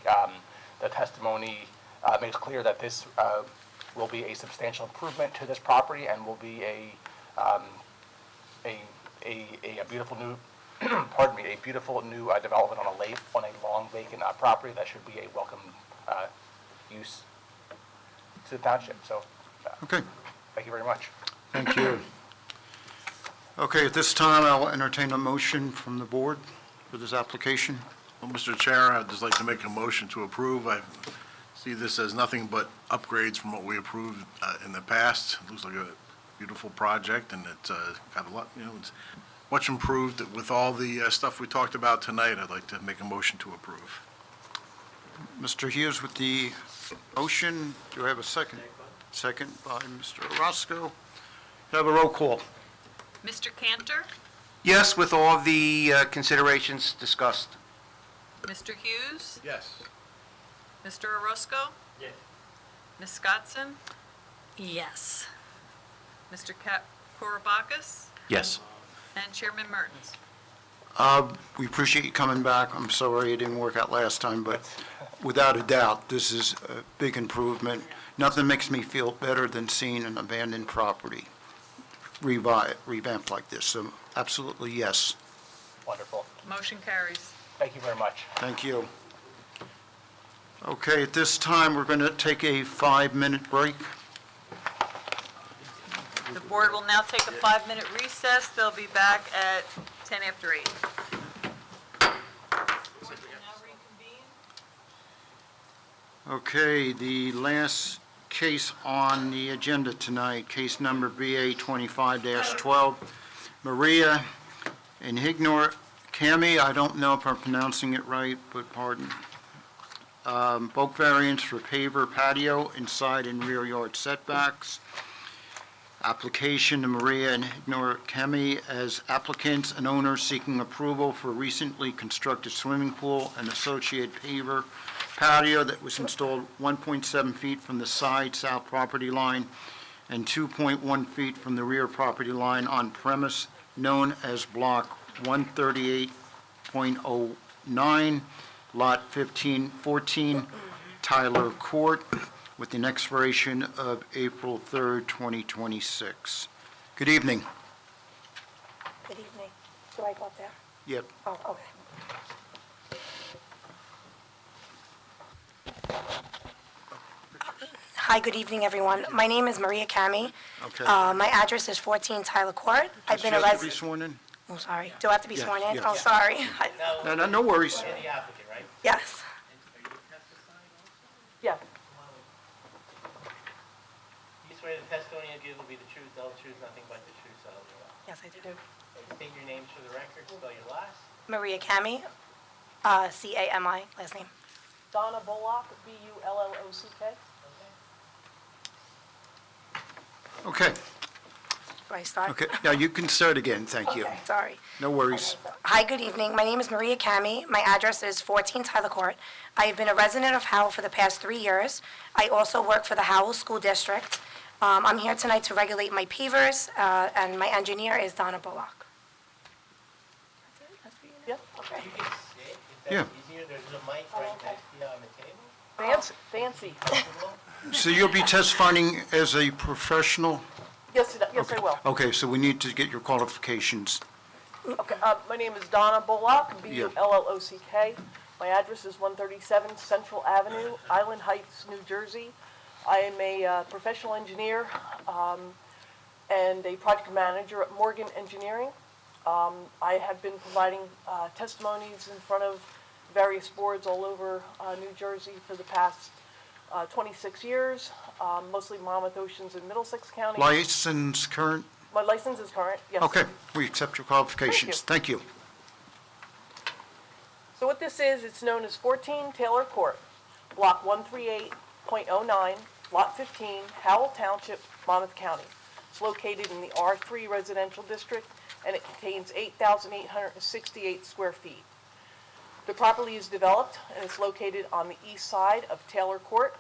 the testimony makes clear that this will be a substantial improvement to this property and will be a beautiful new, pardon me, a beautiful new development on a long vacant property that should be a welcome use to the township. So, Okay, thank you very much. thank you. Okay, at this time, I'll entertain a motion from the board for this application. Well, Mr. Chair, I'd just like to make a motion to approve. I see this as nothing but upgrades from what we approved in the past. It looks like a beautiful project, and it's got a lot, it's much improved with all the stuff we talked about tonight. I'd like to make a motion to approve. Mr. Hughes with the motion. Do I have a second? Second by Mr. Orozco. Have a roll call. Mr. Cantor? Yes, with all of the considerations discussed. Mr. Hughes? Yes. Mr. Orozco? Yes. Ms. Scottson? Yes. Mr. Korobakis? Yes. And Chairman Mertens. We appreciate you coming back. I'm sorry it didn't work out last time, but without a doubt, this is a big improvement. Nothing makes me feel better than seeing an abandoned property revamped like this, so absolutely yes. Wonderful. Motion carries. Thank you very much. Thank you. Okay, at this time, we're going to take a 5-minute break. The board will now take a 5-minute recess. They'll be back at 10 after 8. Okay, the last case on the agenda tonight, case number BA 25-12, Maria Inhignor Cami, I don't know if I'm pronouncing it right, but pardon. Bulk variance for paver patio inside and rear yard setbacks. Application to Maria Inhignor Cami as applicants and owners seeking approval for recently constructed swimming pool and associated paver patio that was installed 1.7 feet from the side south property line and 2.1 feet from the rear property line on premise known as Block 138.09, Lot 1514, Tyler Court, with an expiration of April 3rd, 2026. Good evening. Do I go up there? Yep. Oh, okay. Hi, good evening, everyone. My name is Maria Cami. Okay. My address is 14 Tyler Court. I've been a Does she have to be resident. sworn in? I'm sorry. Do I have to be Yes, sworn in? yes. Oh, sorry. No worries. You're the applicant, right? Yes. Yeah. You swear the testimony you give will be the truth, the whole truth, nothing but the truth, so help you God. Yes, I do. State your names for the record, spell your last. Maria Cami, C-A-M-I, last name. Donna Bullock, B-U-L-L-O-C-K. Okay, Do I start? okay. Now you can start again, thank you. Okay, sorry. No worries. Hi, good evening. My name is Maria Cami. My address is 14 Tyler Court. I have been a resident of Howell for the past 3 years. I also work for the Howell School District. I'm here tonight to regulate my pavers, and my engineer is Donna Bullock. That's it? That's for you? Yeah. Okay. You can sit, if Yeah. that's easier, there's a mic right next to you on the table. Fancy. Comfortable? So you'll be testifying as a professional? Yes, I will. Okay, so we need to get your qualifications. Okay, my name is Donna Bullock, B-U-L-L-O-C-K. My address is 137 Central Avenue, Island Heights, New Jersey. I am a professional engineer and a project manager at Morgan Engineering. I have been providing testimonies in front of various boards all over New Jersey for the past 26 years, mostly Monmouth, Oceans, and Middlesex County. License current? My license is current, yes. Okay, we accept your qualifications. Thank you. So what this is, it's known as 14 Taylor Court, Block 138.09, Lot 15, Howell Township, Monmouth County. It's located in the R3 Residential District, and it contains 8,868 square feet. The property is developed, and it's located on the east side of Taylor Court.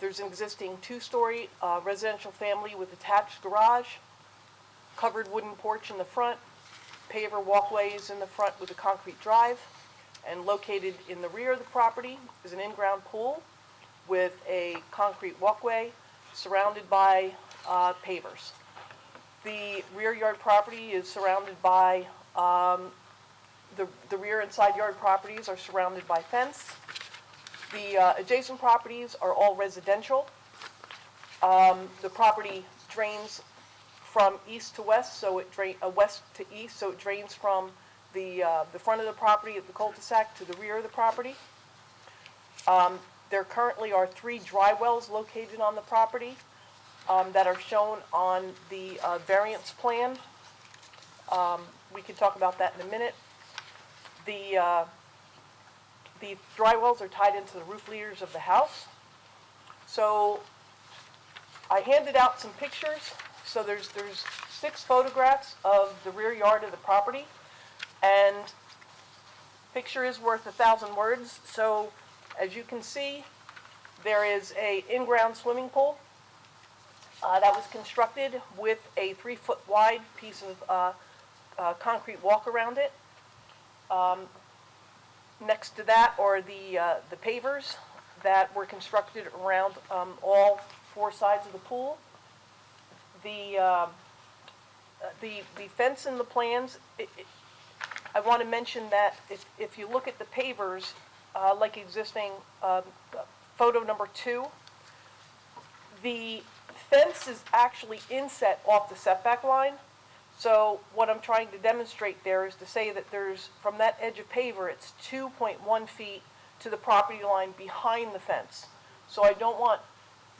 There's an existing two-story residential family with attached garage, covered wooden porch in the front, paver walkways in the front with a concrete drive, and located in the rear of the property is an in-ground pool with a concrete walkway surrounded by pavers. The rear yard property is surrounded by, the rear and side yard properties are surrounded by fence. The adjacent properties are all residential. The property drains from east to west, so it west to east, so it drains from the front of the property at the cul-de-sac to the rear of the property. There currently are 3 dry wells located on the property that are shown on the variance plan. We can talk about that in a minute. The dry wells are tied into the roof leaders of the house. So I handed out some pictures. So there's 6 photographs of the rear yard of the property, and picture is worth 1,000 words. So as you can see, there is a in-ground swimming pool that was constructed with a 3-foot wide piece of concrete walk around it. Next to that are the pavers that were constructed around all 4 sides of the pool. The fence in the plans, I want to mention that if you look at the pavers, like existing photo number 2, the fence is actually inset off the setback line. So what I'm trying to demonstrate there is to say that there's, from that edge of paver, it's 2.1 feet to the property line behind the fence. So I don't want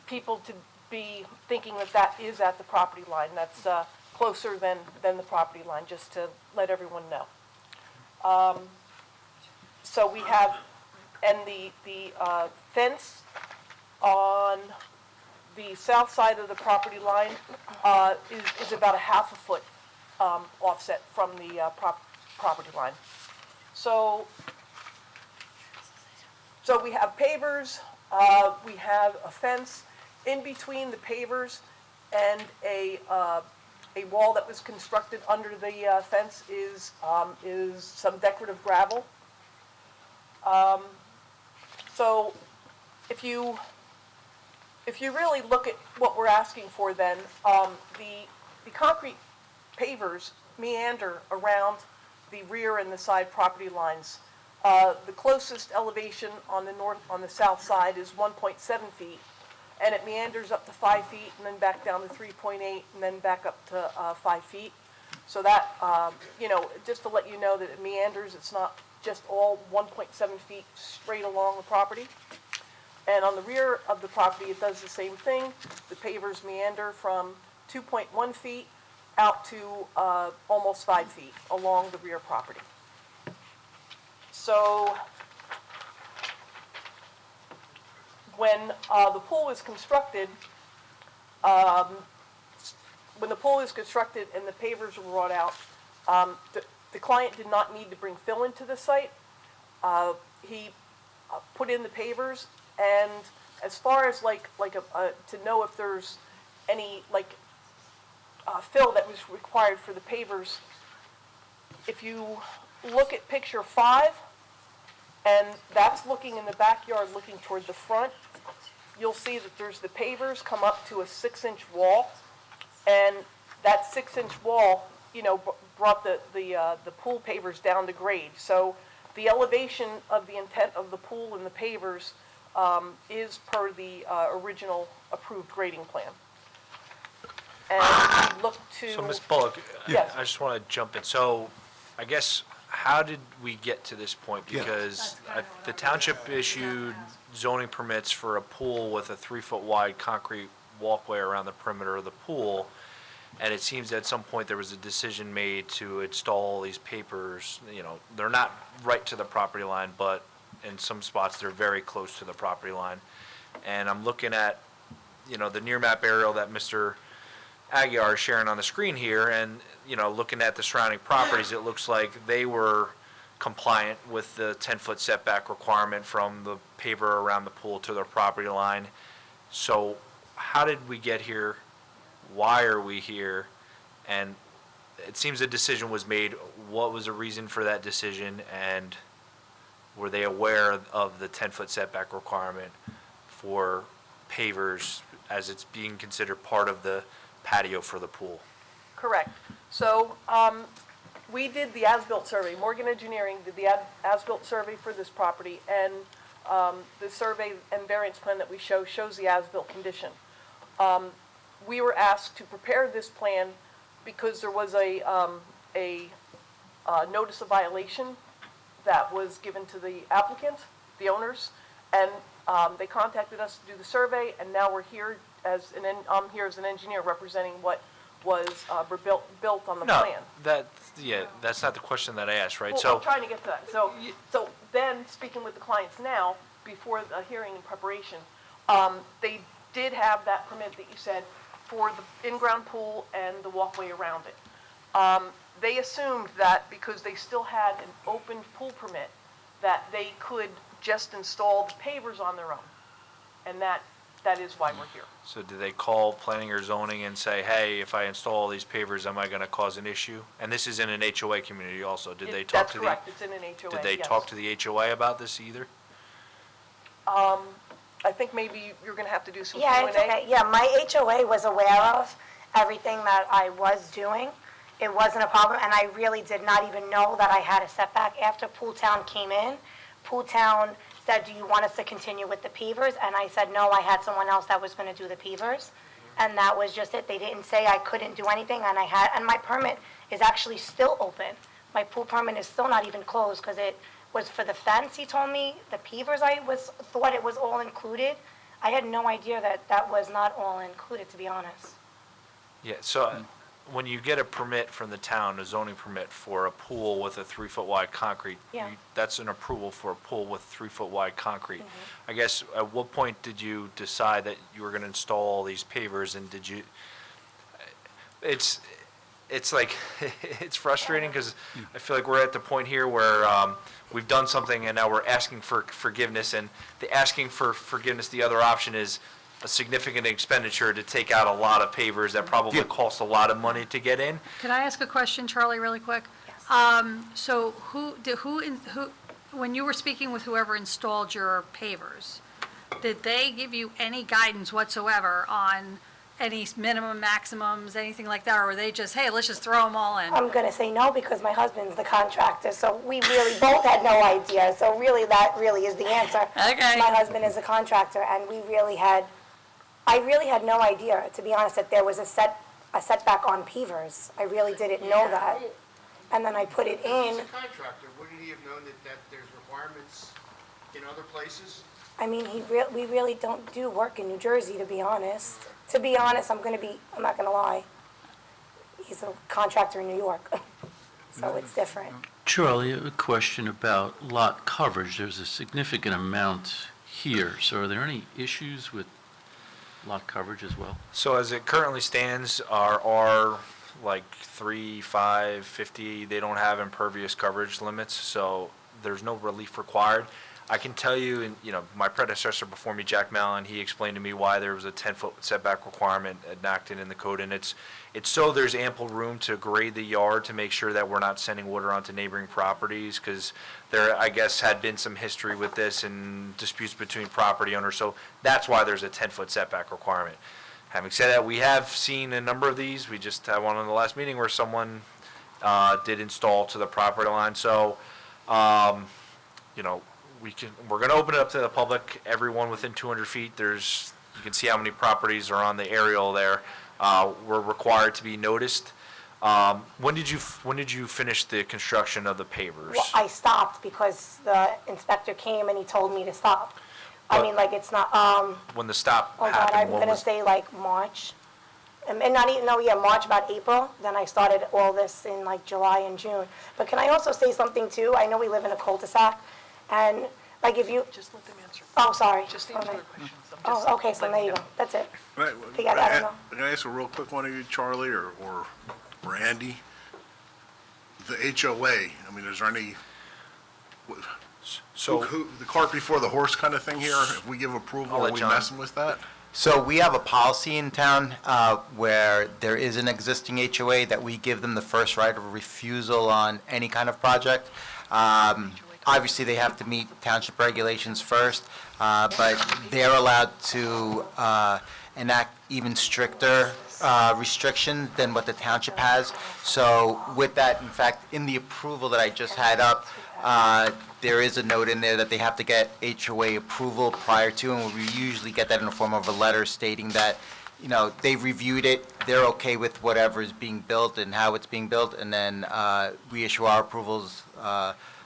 people to be thinking that that is at the property line. That's closer than the property line, just to let everyone know. So we have, and the fence on the south side of the property line is about a ½ a foot offset from the property line. So we have pavers, we have a fence. In between the pavers and a wall that was constructed under the fence is some decorative gravel. So if you really look at what we're asking for, then the concrete pavers meander around the rear and the side property lines. The closest elevation on the south side is 1.7 feet, and it meanders up to 5 feet, and then back down to 3.8, and then back up to 5 feet. So that, just to let you know that it meanders, it's not just all 1.7 feet straight along the property. And on the rear of the property, it does the same thing. The pavers meander from 2.1 feet out to almost 5 feet along the rear property. So when the pool was constructed, and the pavers were brought out, the client did not need to bring fill into the site. He put in the pavers, and as far as to know if there's any fill that was required for the pavers, if you look at picture 5, and that's looking in the backyard, looking toward the front, you'll see that there's the pavers come up to a 6-inch wall, and that 6-inch wall, brought the pool pavers down to grade. So the elevation of the intent of the pool and the pavers is per the original approved grading plan. And we look to... So, Ms. Bullock, Yes. I just want to jump in. So, I guess, how did we get to this point? Yeah. Because the township issued zoning permits for a pool with a 3-foot wide concrete walkway around the perimeter of the pool, and it seems at some point there was a decision made to install these pavers. They're not right to the property line, but in some spots they're very close to the property line. And I'm looking at, the near map aerial that Mr. Aguiar is sharing on the screen here, and, looking at the surrounding properties, it looks like they were compliant with the 10-foot setback requirement from the paver around the pool to their property line. So how did we get here? Why are we here? And it seems a decision was made. What was the reason for that decision? And were they aware of the 10-foot setback requirement for pavers as it's being considered part of the patio for the pool? Correct. So we did the as-built survey. Morgan Engineering did the as-built survey for this property, and the survey and variance plan that we shows the as-built condition. We were asked to prepare this plan because there was a notice of violation that was given to the applicant, the owners, and they contacted us to do the survey, and now we're here I'm here as an engineer representing what was built on the plan. That's not the question that I asked, right? Well, I'm trying to get to that. So then, speaking with the clients now, before the hearing and preparation, they did have that permit that you said for the in-ground pool and the walkway around it. They assumed that because they still had an open pool permit, that they could just install the pavers on their own. And that is why we're here. So did they call planning or zoning and say, hey, if I install all these pavers, am I going to cause an issue? And this is in an HOA community also. Did they talk to the... That's correct, it's in an HOA, Did they yes. talk to the HOA about this either? I think maybe you're going to have to do some Q&A. Yeah, it's okay. Yeah, my HOA was aware of everything that I was doing. It wasn't a problem, and I really did not even know that I had a setback. After Pool Town came in, Pool Town said, do you want us to continue with the pavers? And I said, no, I had someone else that was going to do the pavers. And that was just it. They didn't say I couldn't do anything, and my permit is actually still open. My pool permit is still not even closed because it was for the fence, he told me. The pavers, thought it was all included. I had no idea that was not all included, to be honest. Yeah, so when you get a permit from the town, a zoning permit for a pool with a 3-foot wide concrete, Yeah. that's an approval for a pool with 3-foot wide concrete. I guess, at what point did you decide that you were going to install all these pavers, and did you, it's like, it's frustrating because I feel like we're at the point here where we've done something and now we're asking for forgiveness, and the asking for forgiveness, the other option is a significant expenditure to take out a lot of pavers that probably cost a lot of money to get in. Can I ask a question, Charlie, really quick? So when you were speaking with whoever installed your pavers, did they give you any guidance whatsoever on any minimum, maximums, anything like that, or were they just, hey, let's just throw them all in? I'm gonna say no because my husband's the contractor, so we really both had no idea. So really, that really is the answer. Okay. My husband is a contractor, and I really had no idea, to be honest, that there was a setback on pavers. I really didn't know that. And then I put it If in. he's a contractor, wouldn't he have known that there's requirements in other places? I mean, we really don't do work in New Jersey, to be honest. To be honest, I'm not gonna lie. He's a contractor in New York, so it's different. Charlie, a question about lot coverage. There's a significant amount here, so are there any issues with lot coverage as well? So as it currently stands, our like 3, 5, 50, they don't have impervious coverage limits, so there's no relief required. I can tell you, and my predecessor before me, Jack Mallon, he explained to me why there was a 10-foot setback requirement enacted in the code, and it's so there's ample room to grade the yard to make sure that we're not sending water onto neighboring properties, because there, I guess, had been some history with this and disputes between property owners, so that's why there's a 10-foot setback requirement. Having said that, we have seen a number of these. We just had one in the last meeting where someone did install to the property line, so, we're going to open it up to the public, everyone within 200 feet. You can see how many properties are on the aerial there. We're required to be noticed. When did you finish the construction of the pavers? Well, I stopped because the inspector came and he told me to stop. I mean, like, it's not, When the stop oh God, happened, I'm gonna say like March. And not even, no, yeah, March, about April. Then I started all this in like July and June. But can I also say something too? I know we live in a cul-de-sac, and like if you, Just let them answer. oh, sorry. Just answer their questions. Oh, okay, so there you go. That's it. Right, Forget it, I don't know. Can I ask a real quick one of you, Charlie or Andy? The HOA, I mean, is there any, So, the cart before the horse kind of thing here? If we give approval, I'll are let we John- messing with that? So we have a policy in town where there is an existing HOA that we give them the first right of refusal on any kind of project. Obviously, they have to meet township regulations first, but they're allowed to enact even stricter restrictions than what the township has. So with that, in fact, in the approval that I just had up, there is a note in there that they have to get HOA approval prior to, and we usually get that in the form of a letter stating that, they've reviewed it, they're okay with whatever is being built and how it's being built, and then we issue our approvals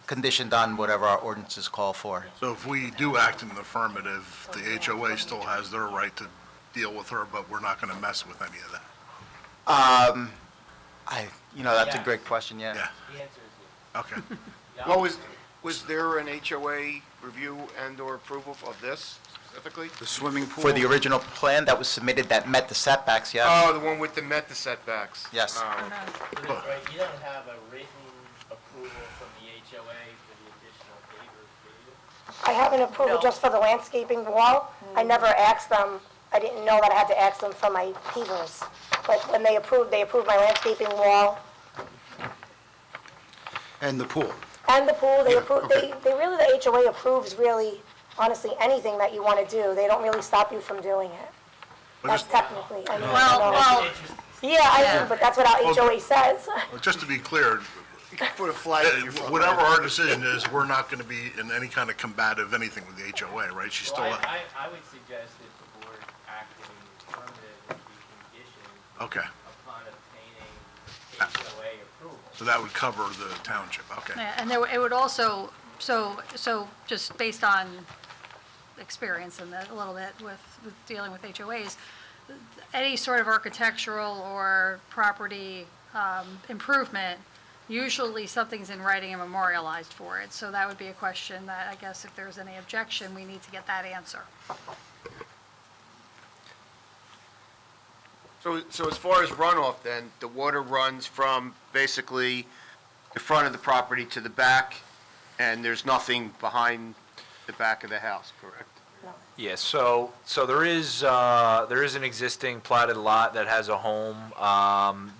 conditioned on whatever our ordinances call for. So if we do act in the affirmative, the HOA still has their right to deal with her, but we're not going to mess with any of that? That's a great question, yeah. Yeah, The answer is okay. Well, was there an HOA review and/or approval of this specifically? The swimming pool? For the original plan that was submitted that met the setbacks, yes. Oh, the one with the met the setbacks? Yes. Oh, So that's right, you don't have a written approval from the HOA for the additional pavers, do you? I have an approval No. just for the landscaping wall. I never asked them, I didn't know that I had to ask them for my pavers. But when they approved my landscaping wall And the pool? and the pool, they Yeah, approved, okay. they really, the HOA approves really, honestly, anything that you want to do. They don't really stop you from doing it. But That's just- technically, I mean, Well, yeah, I do, but that's what our HOA says. Well, just to be clear, You can put a flag in your front. whatever our decision is, we're not going to be in any kind of combative anything with the HOA, right? She's still, Well, I would suggest that the board acting affirmative would be conditioned okay. upon obtaining HOA approval. So that would cover the township, okay. yeah, and it would also, so just based on experience and a little bit with dealing with HOAs, any sort of architectural or property improvement, usually something's in writing and memorialized for it. So that would be a question that, I guess, if there's any objection, we need to get that answer. So as far as runoff then, the water runs from basically the front of the property to the back, and there's nothing behind the back of the house, correct? Yeah, so there is an existing platted lot that has a home,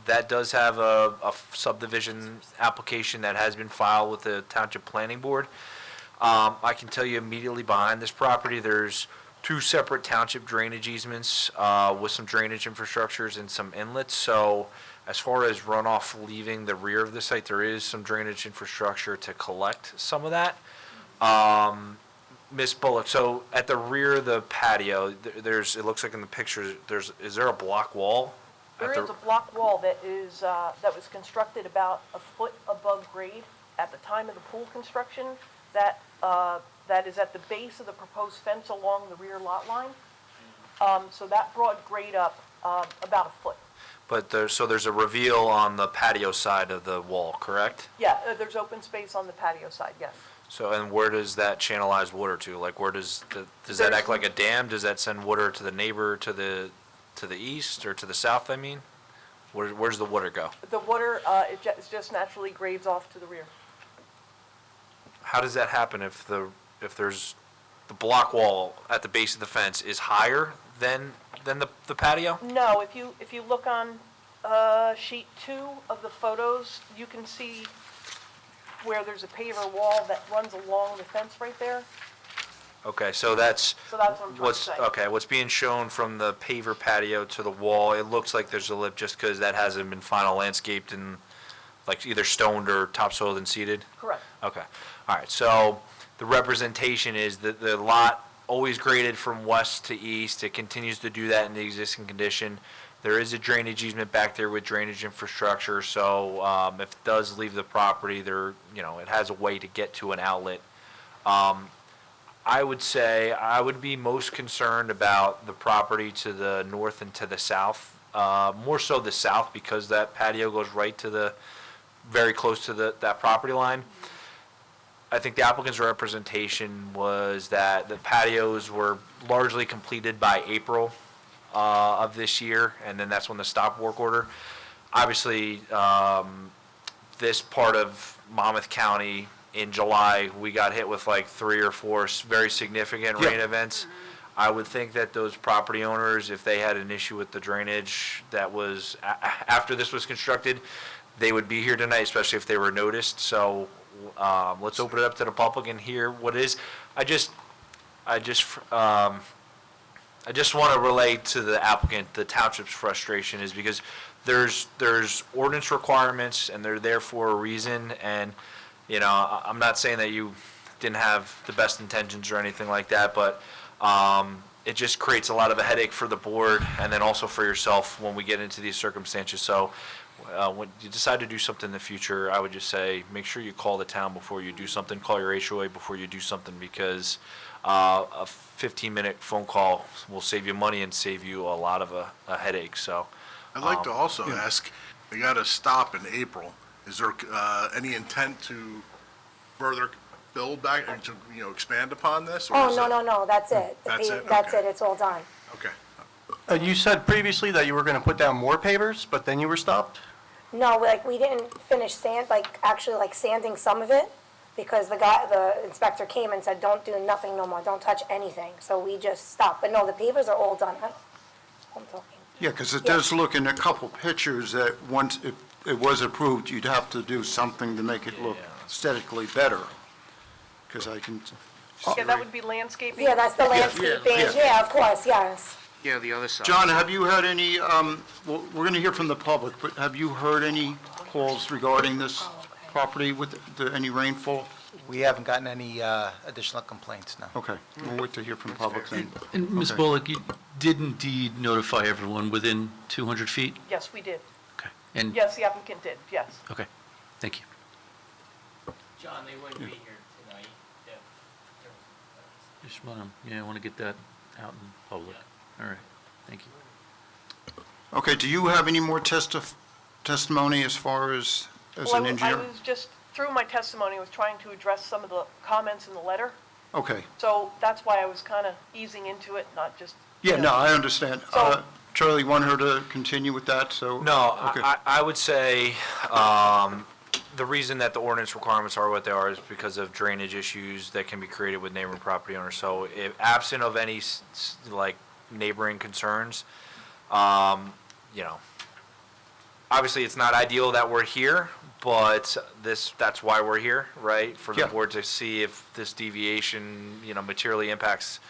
that does have a subdivision application that has been filed with the Township Planning Board. I can tell you immediately behind this property, there's two separate township drainage easements with some drainage infrastructures and some inlets. So as far as runoff leaving the rear of the site, there is some drainage infrastructure to collect some of that. Ms. Bullock, so at the rear of the patio, there's, it looks like in the pictures, is there a block wall? There is a block wall that is, that was constructed about a foot above grade at the time of the pool construction. That is at the base of the proposed fence along the rear lot line. So that brought grade up about a foot. But there's a reveal on the patio side of the wall, correct? Yeah, there's open space on the patio side, yes. So, and where does that channelize water to? Like, where does that act like a dam? Does that send water to the neighbor to the east or to the south, I mean? Where's the water go? The water, it just naturally grades off to the rear. How does that happen if there's the block wall at the base of the fence is higher than the patio? No, if you look on sheet 2 of the photos, you can see where there's a paver wall that runs along the fence right there. Okay, so that's what I'm trying to say. okay, what's being shown from the paver patio to the wall, it looks like there's a lip just because that hasn't been final landscaped and like either stoned or topsoiled and seeded? Correct. Okay, all right, so the representation is that the lot always graded from west to east. It continues to do that in the existing condition. There is a drainage easement back there with drainage infrastructure, so if it does leave the property, there, you know, it has a way to get to an outlet. I would say I would be most concerned about the property to the north and to the south, more so the south because that patio goes right to the, very close to that property line. I think the applicant's representation was that the patios were largely completed by April of this year, and then that's when the stop work order. Obviously, this part of Monmouth County in July, we got hit with like 3 or 4 very significant rain events. I would think that those property owners, if they had an issue with the drainage that was after this was constructed, they would be here tonight, especially if they were noticed. So let's open it up to the public and hear what it is. I just want to relay to the applicant the township's frustration is because there's ordinance requirements and they're there for a reason. And you know, I'm not saying that you didn't have the best intentions or anything like that, but it just creates a lot of a headache for the board and then also for yourself when we get into these circumstances. So when you decide to do something in the future, I would just say make sure you call the town before you do something. Call your HOA before you do something because a 15-minute phone call will save you money and save you a lot of a headache. So I'd like to also ask, they got to stop in April. Is there any intent to further build back and to, you know, expand upon this? Or Oh, is no, that's it. That's it? That's Okay. it, it's all done. Okay. You said previously that you were going to put down more pavers, but then you were stopped? No, like, we didn't finish actually sanding some of it, because the inspector came and said, don't do nothing no more, don't touch anything, so we just stopped. But no, the pavers are all done. I'm talking. Yeah, because it does look in a couple pictures that once it was approved, you'd have to do something to make it look aesthetically better. Because I can. Yeah, that would be landscaping. Yeah, that's the landscaping, yeah, of course, yes. Yeah, the other side. John, have you had any, we're going to hear from the public, but have you heard any calls regarding this property with any rainfall? We haven't gotten any additional complaints, no. Okay, we'll wait to hear from the public then. And Ms. Okay. Bullock, you did indeed notify everyone within 200 feet? Yes, we did. Okay. And, Yes, the applicant did, yes. okay, thank you. John, they wouldn't be here tonight if there was. Just want to get that out in public. All right, thank you. Okay, do you have any more testimony as far as an engineer? I was just, through my testimony, I was trying to address some of the comments in the letter. Okay, So that's why I was kind of easing into it, not just. yeah, no, I understand. So- Charlie, want her to continue with that, so? No, Okay. I would say the reason that the ordinance requirements are what they are is because of drainage issues that can be created with neighboring property owners. So if absent of any like neighboring concerns, you know, obviously it's not ideal that we're here, but that's why we're here, right? For the Yeah. board to see if this deviation, you know, materially impacts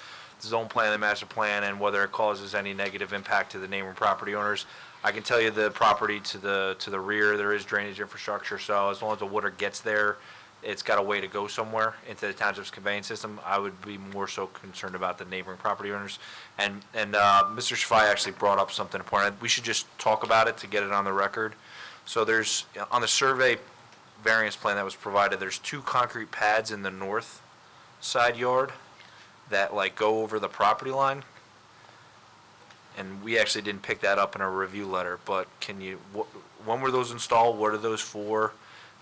zone plan, the master plan, and whether it causes any negative impact to the neighboring property owners. I can tell you the property to the rear, there is drainage infrastructure, so as long as the water gets there, it's got a way to go somewhere into the township's conveyance system. I would be more so concerned about the neighboring property owners. And Mr. Shafai actually brought up something important. We should just talk about it to get it on the record. So there's, on the survey variance plan that was provided, there's 2 concrete pads in the north side yard that like go over the property line. And we actually didn't pick that up in our review letter, but can you, when were those installed? What are those for?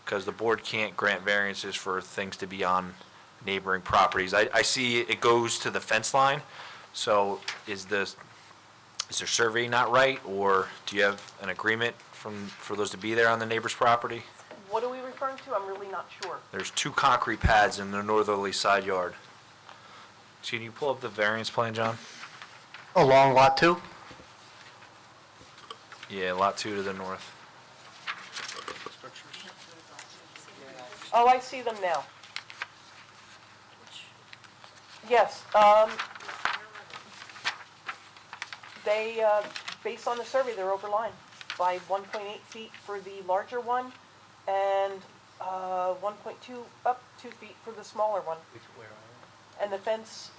Because the board can't grant variances for things to be on neighboring properties. I see it goes to the fence line, so is their survey not right, or do you have an agreement for those to be there on the neighbor's property? What are we referring to? I'm really not sure. There's 2 concrete pads in the northerly side yard. Can you pull up the variance plan, John? Along Lot 2? Yeah, lot 2 to the north. Oh, I see them now. Yes, they, based on the survey, they're over line by 1.8 feet for the larger one and 1.2, up 2 feet for the smaller one. And the fence,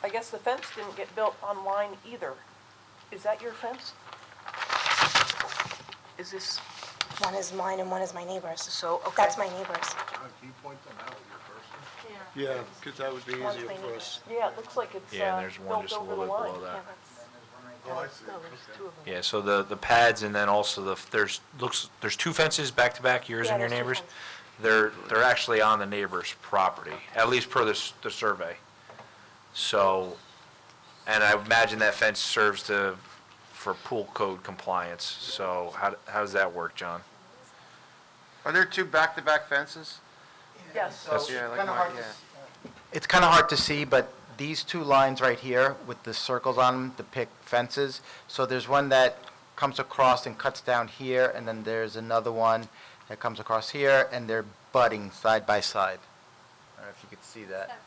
I guess the fence didn't get built on line either. Is that your fence? Is this? One is mine and one is my neighbor's. So, okay. That's my neighbor's. John, can you point them out with your cursor? Yeah, because that would be One's easier my for us. Yeah, it looks like it's Yeah, and there's one built just a over little the bit line. below that. Oh, I see. No, there's Okay. 2 of them. Yeah, so the pads and then also there's 2 fences back to back, yours Yeah, and your there's 2 neighbors. fences. They're actually on the neighbor's property, at least per the survey. So, and I imagine that fence serves for pool code compliance. So how does that work, John? Are there 2 back-to-back fences? Yes. That's- Yeah, like kinda mine, hard to yeah. It's kind of hard to see, but these 2 lines right here with the circles on them depict fences. So there's one that comes across and cuts down here, and then there's another one that comes across here, and they're butting side by side. I don't know if you could see that.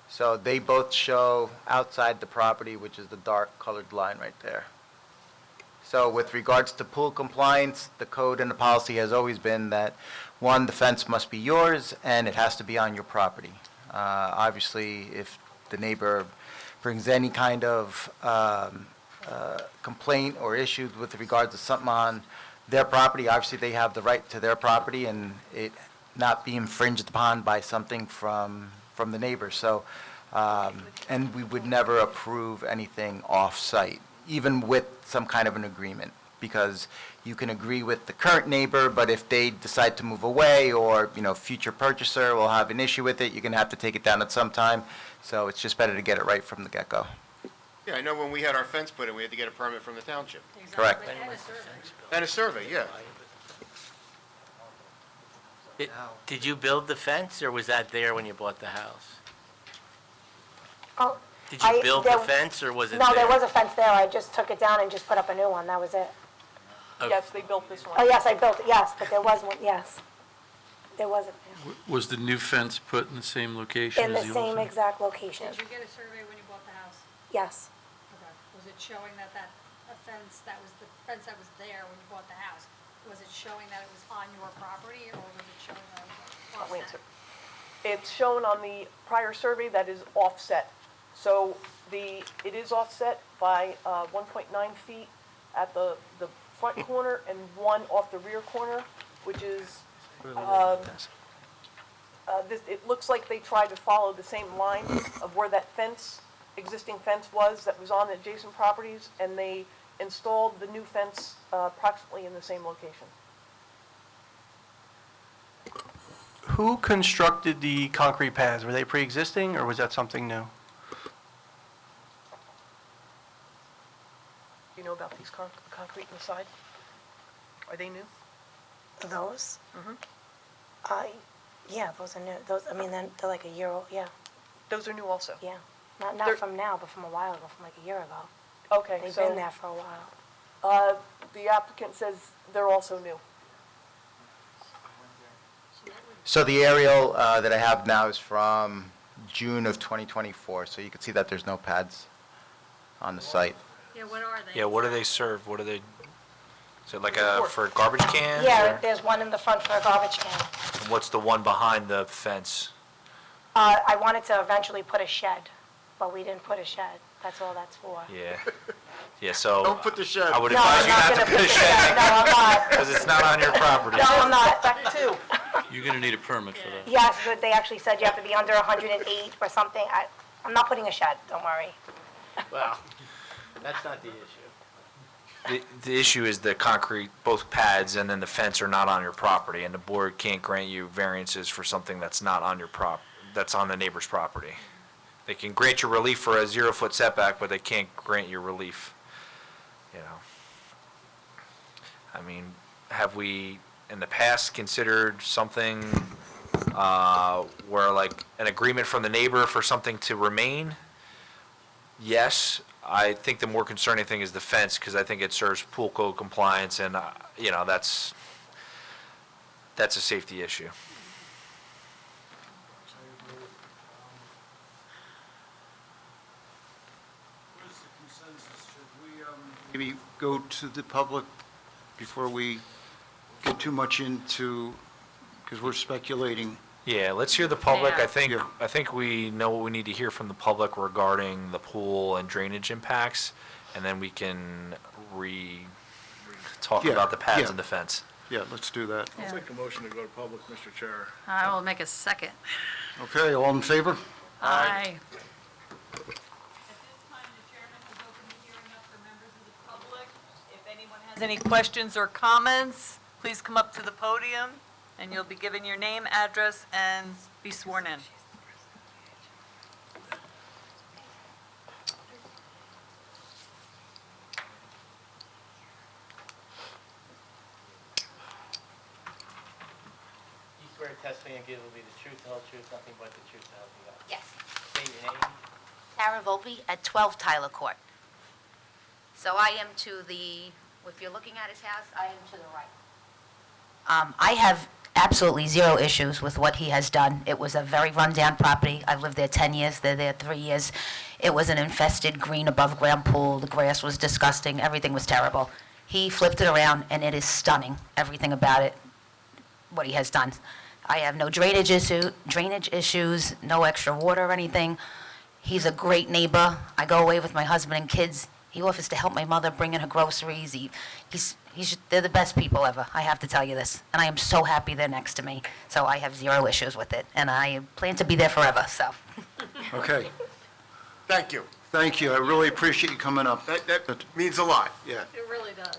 So they both show outside the property, which is the dark colored line right there. So with regards to pool compliance, the code and the policy has always been that, 1, the fence must be yours, and it has to be on your property. Obviously, if the neighbor brings any kind of complaint or issues with regards to something on their property, obviously they have the right to their property and it not be infringed upon by something from the neighbor. So, and we would never approve anything off-site, even with some kind of an agreement, because you can agree with the current neighbor, but if they decide to move away or, future purchaser will have an issue with it, you're going to have to take it down at some time. So it's just better to get it right from the get-go. Yeah, I know when we had our fence put in, we had to get a permit from the township. Correct. And a survey, yeah. Did you build the fence, or was that there when you bought the house? Oh, Did you build the fence, or was it there? No, there was a fence there. I just took it down and just put up a new one. That was it. Okay. Yes, they built this one. Oh, yes, I built it, yes, but there was one, yes. There was a, Was the new fence put in the same location in the as the old same fence? exact location. Did you get a survey when you bought the house? Yes. Okay. Was it showing that a fence, that was the fence that was there when you bought the house, was it showing that it was on your property, or was it showing that it was I'll offset? answer. It's shown on the prior survey that is offset. So it is offset by 1.9 feet at the front corner and 1 off the rear corner, which is, it looks like they tried to follow the same line of where that fence, existing fence was that was on the adjacent properties, and they installed the new fence approximately in the same location. Who constructed the concrete pads? Were they pre-existing, or was that something new? Do you know about these concrete inside? Are they new? Those? Mm-hmm. Yeah, those are new. Those, I mean, they're like a year old, yeah. Those are new also? Yeah. They're- Not from now, but from a while ago, from like a year ago. Okay, They've so been there for a while. the applicant says they're also new. So the aerial that I have now is from June of 2024, so you can see that there's no pads on the site. Yeah, what are they? Yeah, what do they serve? What do they, is it like for garbage cans? Yeah, or- there's one in the front for a garbage can. And what's the one behind the fence? I wanted to eventually put a shed, but we didn't put a shed. That's all that's for. Yeah. Yeah, so. Don't put the shed. I would No, advise I'm you not not to gonna put a put the shed shed. No, I'm not. because it's not on your property. No, I'm not. Back two. You're going to need a permit for that. Yes, but they actually said you have to be under 108 or something. I'm not putting a shed, don't worry. Well, that's not the issue. The issue is the concrete, both pads and then the fence are not on your property, and the board can't grant you variances for something that's not on your that's on the neighbor's property. They can grant you relief for a 0-foot setback, but they can't grant you relief, you know. I mean, have we, in the past, considered something where like an agreement from the neighbor for something to remain? Yes. I think the more concerning thing is the fence, because I think it serves pool code compliance, and, you know, that's a safety issue. What is the consensus? Should we maybe go to the public before we get too much into, because we're speculating? Yeah, let's hear the public. Yeah. I think we know what we need to hear from the public regarding the pool and drainage impacts, and then we can talk Yeah, about the pads yeah. and the fence. Yeah, let's do that. Yeah. I'll make a motion to go to public, Mr. Chair. I will make a second. Okay, all in favor? Aye. At this time, the chairman has opened the hearing up for members of the public. If anyone has any questions or comments, please come up to the podium, and you'll be given your name, address, and be sworn in. You swear testimony you give will be the truth, the whole truth, nothing but the truth, so help you God. Yes. State your name. Tara Volpe at 12 Tyler Court. So I am to the, if you're looking at his house, I am to the right. I have absolutely zero issues with what he has done. It was a very rundown property. I've lived there 10 years, they're there 3 years. It was an infested green above-ground pool. The grass was disgusting. Everything was terrible. He flipped it around, and it is stunning, everything about it, what he has done. I have no drainage issues, no extra water or anything. He's a great neighbor. I go away with my husband and kids. He offers to help my mother bring in her groceries. They're the best people ever, I have to tell you this. And I am so happy they're next to me. So I have zero issues with it. And I plan to be there forever, so. Okay, Thank you. thank you. I really appreciate you coming up. That means a lot. Yeah. It really does,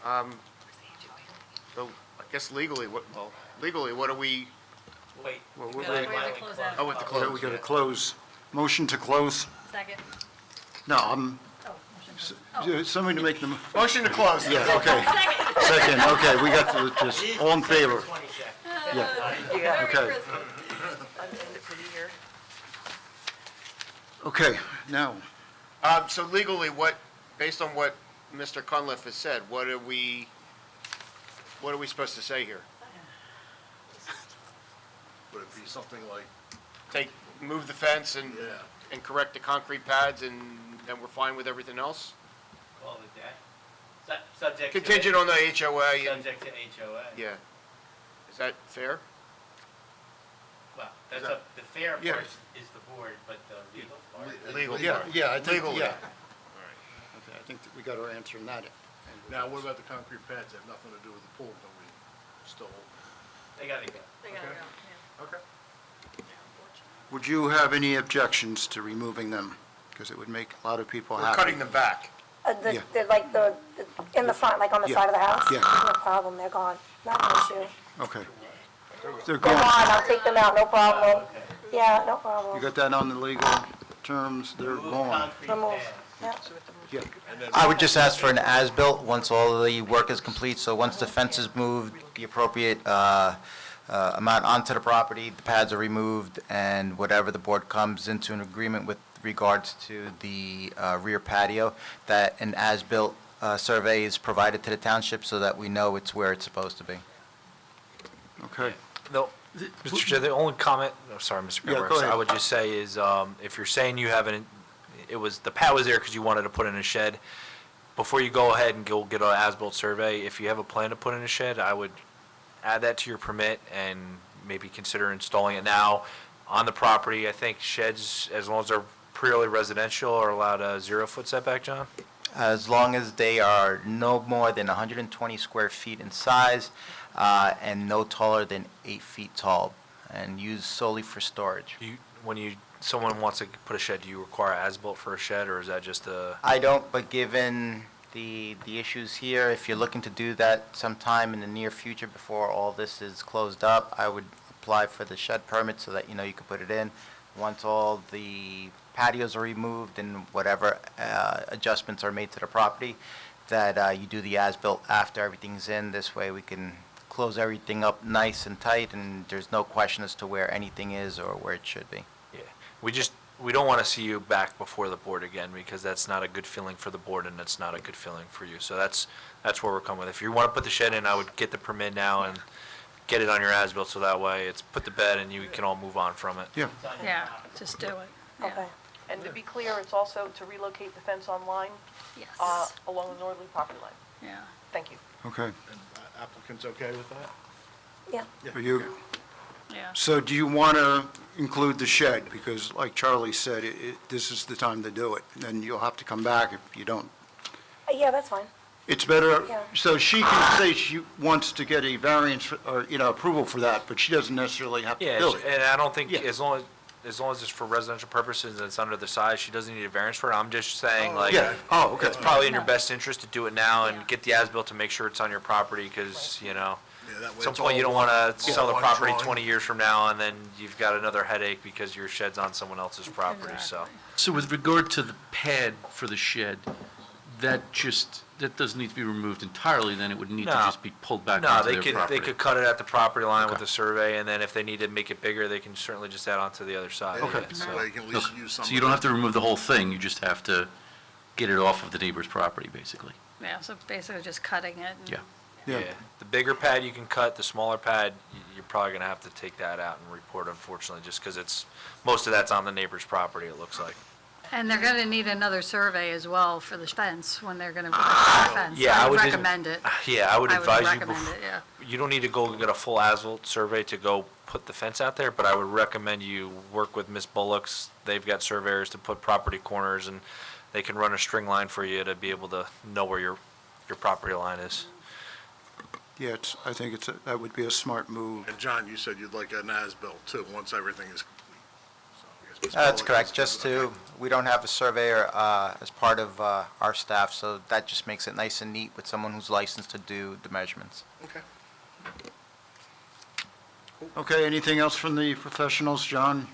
yeah. So I guess legally, what do we, Wait. Well, you we're gotta waiting. finally Close close. out. oh, with the Yeah, close? we got to close. Motion to close? Second. No, I'm, Oh, motion. somebody to make them, Motion to close. yeah, okay. Second, okay, we got to, just, all in favor? 20 seconds. Yeah, okay. Okay, now, So legally, based on what Mr. Cunliffe has said, what are we supposed to say here? Would it be something like, Move the fence and yeah, correct the concrete pads, and we're fine with everything else? Call it that. Subject to. Contingent on the HOA and, Subject to HOA. yeah. Is that fair? Well, that's Is that- up, the fair Yeah. part is the board, but the legal part. Legal yeah, part. yeah, I think, Legal, yeah. all right. Okay, I think that we got our answer on that. Now, what about the concrete pads? They have nothing to do with the pool, but we still, They gotta go. They gotta go, yeah. okay. Would you have any objections to removing them? Because it would make a lot of people happy. We're cutting them back. Yeah. In the front, like on the Yeah. side of the house? Yeah. No problem, they're gone. Not an issue. Okay. They're They're gone. gone, I'll take them out, no problem. Yeah, no You problem. got that on the legal terms? They're Remove gone. concrete Remove. pads. Yeah. Yeah. I would just ask for an as-built once all of the work is complete, so once the fence is moved, the appropriate amount onto the property, the pads are removed, and whatever the board comes into an agreement with regards to the rear patio, that an as-built survey is provided to the township so that we know it's where it's supposed to be. Okay. No, Mr. Chair, the only comment, I'm sorry, Mr. Yeah, go Cranworks, I ahead. would just say is, if you're saying you haven't, the pad was there because you wanted to put in a shed, before you go ahead and go get an as-built survey, if you have a plan to put in a shed, I would add that to your permit and maybe consider installing it now on the property. I think sheds, as long as they're purely residential, are allowed a 0-foot setback, John? As long as they are no more than 120 square feet in size and no taller than 8 feet tall, and used solely for storage. When someone wants to put a shed, do you require as-built for a shed, or is that just a? I don't, but given the issues here, if you're looking to do that sometime in the near future before all this is closed up, I would apply for the shed permit so that, you could put it in. Once all the patios are removed and whatever adjustments are made to the property, that you do the as-built after everything's in. This way we can close everything up nice and tight, and there's no question as to where anything is or where it should be. Yeah, we don't want to see you back before the board again, because that's not a good feeling for the board, and that's not a good feeling for you. So that's where we're coming with. If you want to put the shed in, I would get the permit now and get it on your as-built, so that way it's put to bed and you can all move on from it. Yeah. Yeah, just do it. Yeah. Okay. And to be clear, it's also to relocate the fence on line Yes. along the northerly property line. Yeah. Thank you. Okay. Applicant's okay with that? Yeah. Are you, Yeah. so do you want to include the shed? Because like Charlie said, this is the time to do it. And then you'll have to come back if you don't. Yeah, that's fine. It's better, Yeah. so she can say she wants to get a variance or, approval for that, but she doesn't necessarily have to Yeah, do it. and I don't think, Yeah. as long as it's for residential purposes and it's under the size, she doesn't need a variance for it. I'm just saying, like, Yeah. Oh, okay. it's probably in your No. best interest to do it now and Yeah. get the as-built to make sure it's on your property, because, Yeah, that way at some it's point, you all don't want to one- sell the one property drawing. 20 years from now, and then you've got another headache because your shed's on someone else's property, so. So with regard to the pad for the shed, that doesn't need to be removed entirely, then it would need to No. just be pulled back No, onto they their could, property? they could cut it at the property line with Okay. a survey, and then if they need to make it bigger, they can certainly just add on to the other side. Okay. Yeah, so- So you can at least use some So of you don't it. have to remove the whole thing, you just have to get it off of the neighbor's property, basically? Yeah, so basically just cutting it. and- Yeah. Yeah. Yeah, the bigger pad you can cut, the smaller pad, you're probably gonna have to take that out and report, unfortunately, just because most of that's on the neighbor's property, it looks like. And they're going to need another survey as well for the fence, when they're going to put the fence. Yeah, I I would would- recommend it. Yeah, I would I would advise you, recommend it, yeah. you don't need to go get a full asphalt survey to go put the fence out there, but I would recommend you work with Ms. Bullock's. They've got surveyors to put property corners, and they can run a string line for you to be able to know where your property line is. Yeah, I think that would be a smart move. And John, you said you'd like an as-built too, once everything is. So I guess Ms. That's Bullock correct, is- just we don't have a surveyor as part of our staff, so that just makes it nice and neat with someone who's licensed to do the measurements. Okay. Okay, anything else from the professionals? John,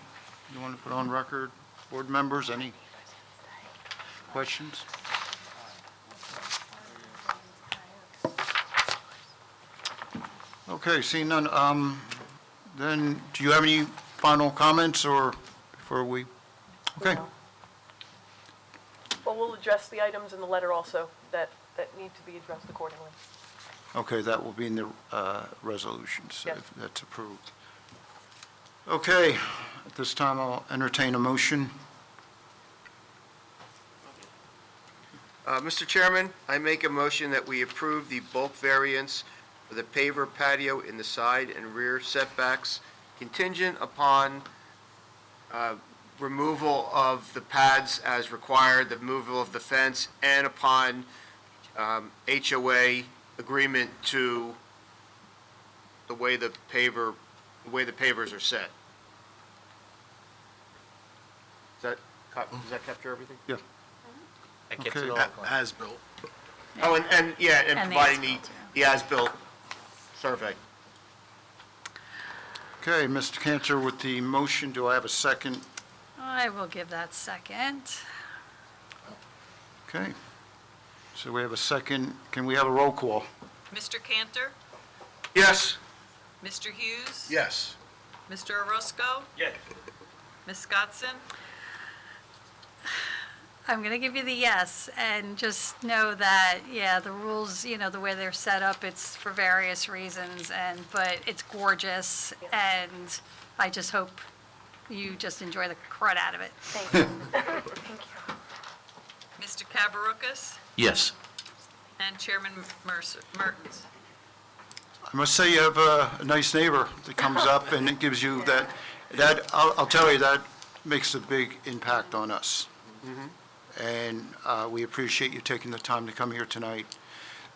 you want to put on record? Board members, any questions? Okay, seeing none, then, do you have any final comments, or before we? Okay, Well, we'll address the items in the letter also that need to be addressed accordingly. okay, that will be in the resolutions, Yes. if that's approved. Okay, at this time, I'll entertain a motion. Mr. Chairman, I make a motion that we approve the bulk variance for the paver patio in the side and rear setbacks contingent upon removal of the pads as required, the removal of the fence, and upon HOA agreement to the way the pavers are set. Does that capture everything? Yeah. That gets Okay. it all. As-built. Oh, and and And the providing as-built, the as-built survey. Okay, Mr. Cantor, with the motion, do I have a second? I will give that second. Okay. So we have a second. Can we have a roll call? Mr. Cantor? Yes. Mr. Hughes? Yes. Mr. Orozco? Yes. Ms. Scottson? I'm going to give you the yes, and just know that, yeah, the rules, the way they're set up, it's for various reasons, but it's gorgeous, and I just hope you just enjoy the crud out of it. Thank you. Mr. Cabarrocas Yes. and Chairman Mertens. I must say you have a nice neighbor that comes up and it gives you I'll tell you, that makes a big impact on us. And we appreciate you taking the time to come here tonight.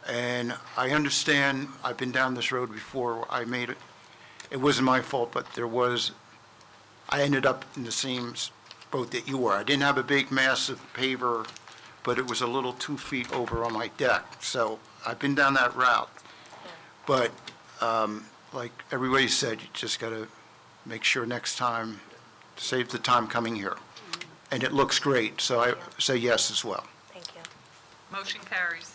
And I understand, I've been down this road before, it wasn't my fault, but I ended up in the same boat that you were. I didn't have a big massive paver, but it was a little 2 feet over on my deck. So I've been down that route. But like everybody said, you just got to make sure next time, save the time coming here. And it looks great, so I say yes as well. Thank you. Motion carries.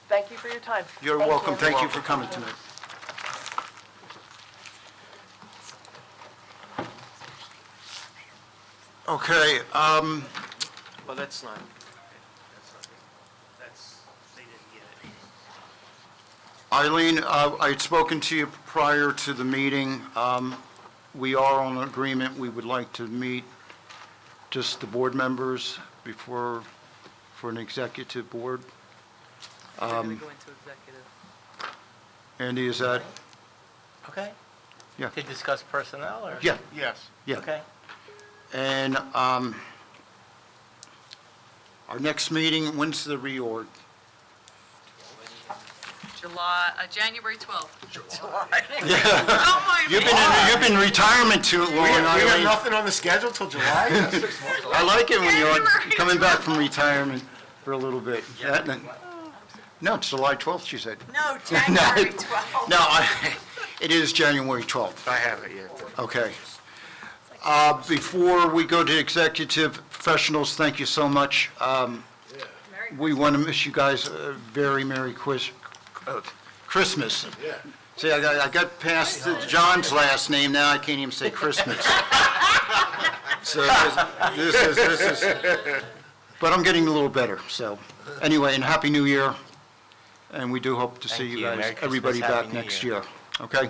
Thank you for your time. You're welcome. Thank you for coming tonight. Okay, Well, that's not, they didn't get it. Eileen, I had spoken to you prior to the meeting. We are on agreement. We would like to meet just the board members for an executive board. We're going to go into executive. Andy, is that? Okay. Yeah. To discuss personnel or? Yeah, Yes. yeah. Okay. And our next meeting, when's the reorg? January 12th. You've been in retirement too long, We got Eileen. nothing on the schedule till July? I like it when you're coming back from retirement for a little bit. No, it's July 12th, she said. No, January 12th. No, it is January 12th. I have it, yeah. Okay. Before we go to executive professionals, thank you so much. We want to wish you guys a very Merry Christmas. See, I got past John's last name, now I can't even say Christmas. So this is, but I'm getting a little better, so. Anyway, and Happy New Year, and we do hope to see Thank you you. Merry guys, Christmas, everybody Happy back New next Year. year, okay?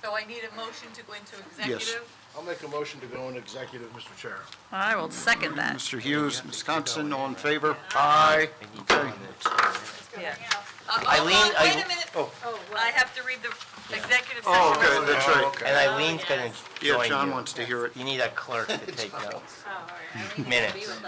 So I need a motion to go into executive. I'll make a motion to go in executive, Mr. Chair. I will second that. Mr. Hughes, Wisconsin, all in favor? Aye. Okay. Yeah. Eileen, Wait a minute. I have to read the executive session. Oh, okay, that's right. And Eileen's going to Yeah, join John you. wants to hear it. You need a clerk to take notes. Minutes.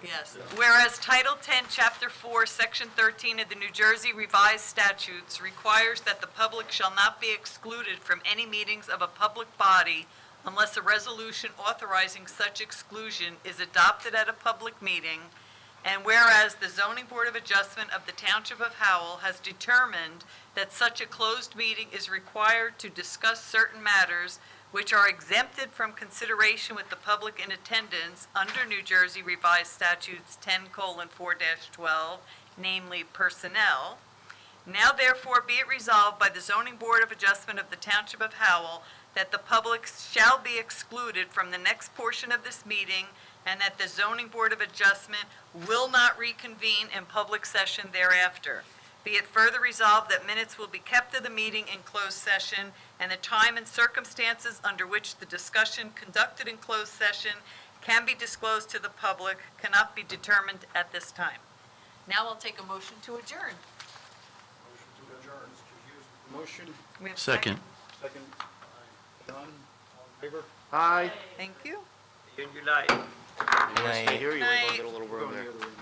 Yes. Whereas Title 10, Chapter 4, Section 13 of the New Jersey Revised Statutes requires that the public shall not be excluded from any meetings of a public body unless a resolution authorizing such exclusion is adopted at a public meeting, and whereas the Zoning Board of Adjustment of the Township of Howell has determined that such a closed meeting is required to discuss certain matters which are exempted from consideration with the public in attendance under New Jersey Revised Statutes 10:4-12, namely personnel. Now therefore be it resolved by the Zoning Board of Adjustment of the Township of Howell that the public shall be excluded from the next portion of this meeting, and that the Zoning Board of Adjustment will not reconvene in public session thereafter. Be it further resolved that minutes will be kept of the meeting in closed session, and the time and circumstances under which the discussion conducted in closed session can be disclosed to the public cannot be determined at this time. Now I'll take a motion to adjourn. Motion, We have a Second. second, John, all in favor? Aye. Thank you. Good night. Stay here, you want to go get a little room Go in there? the other room.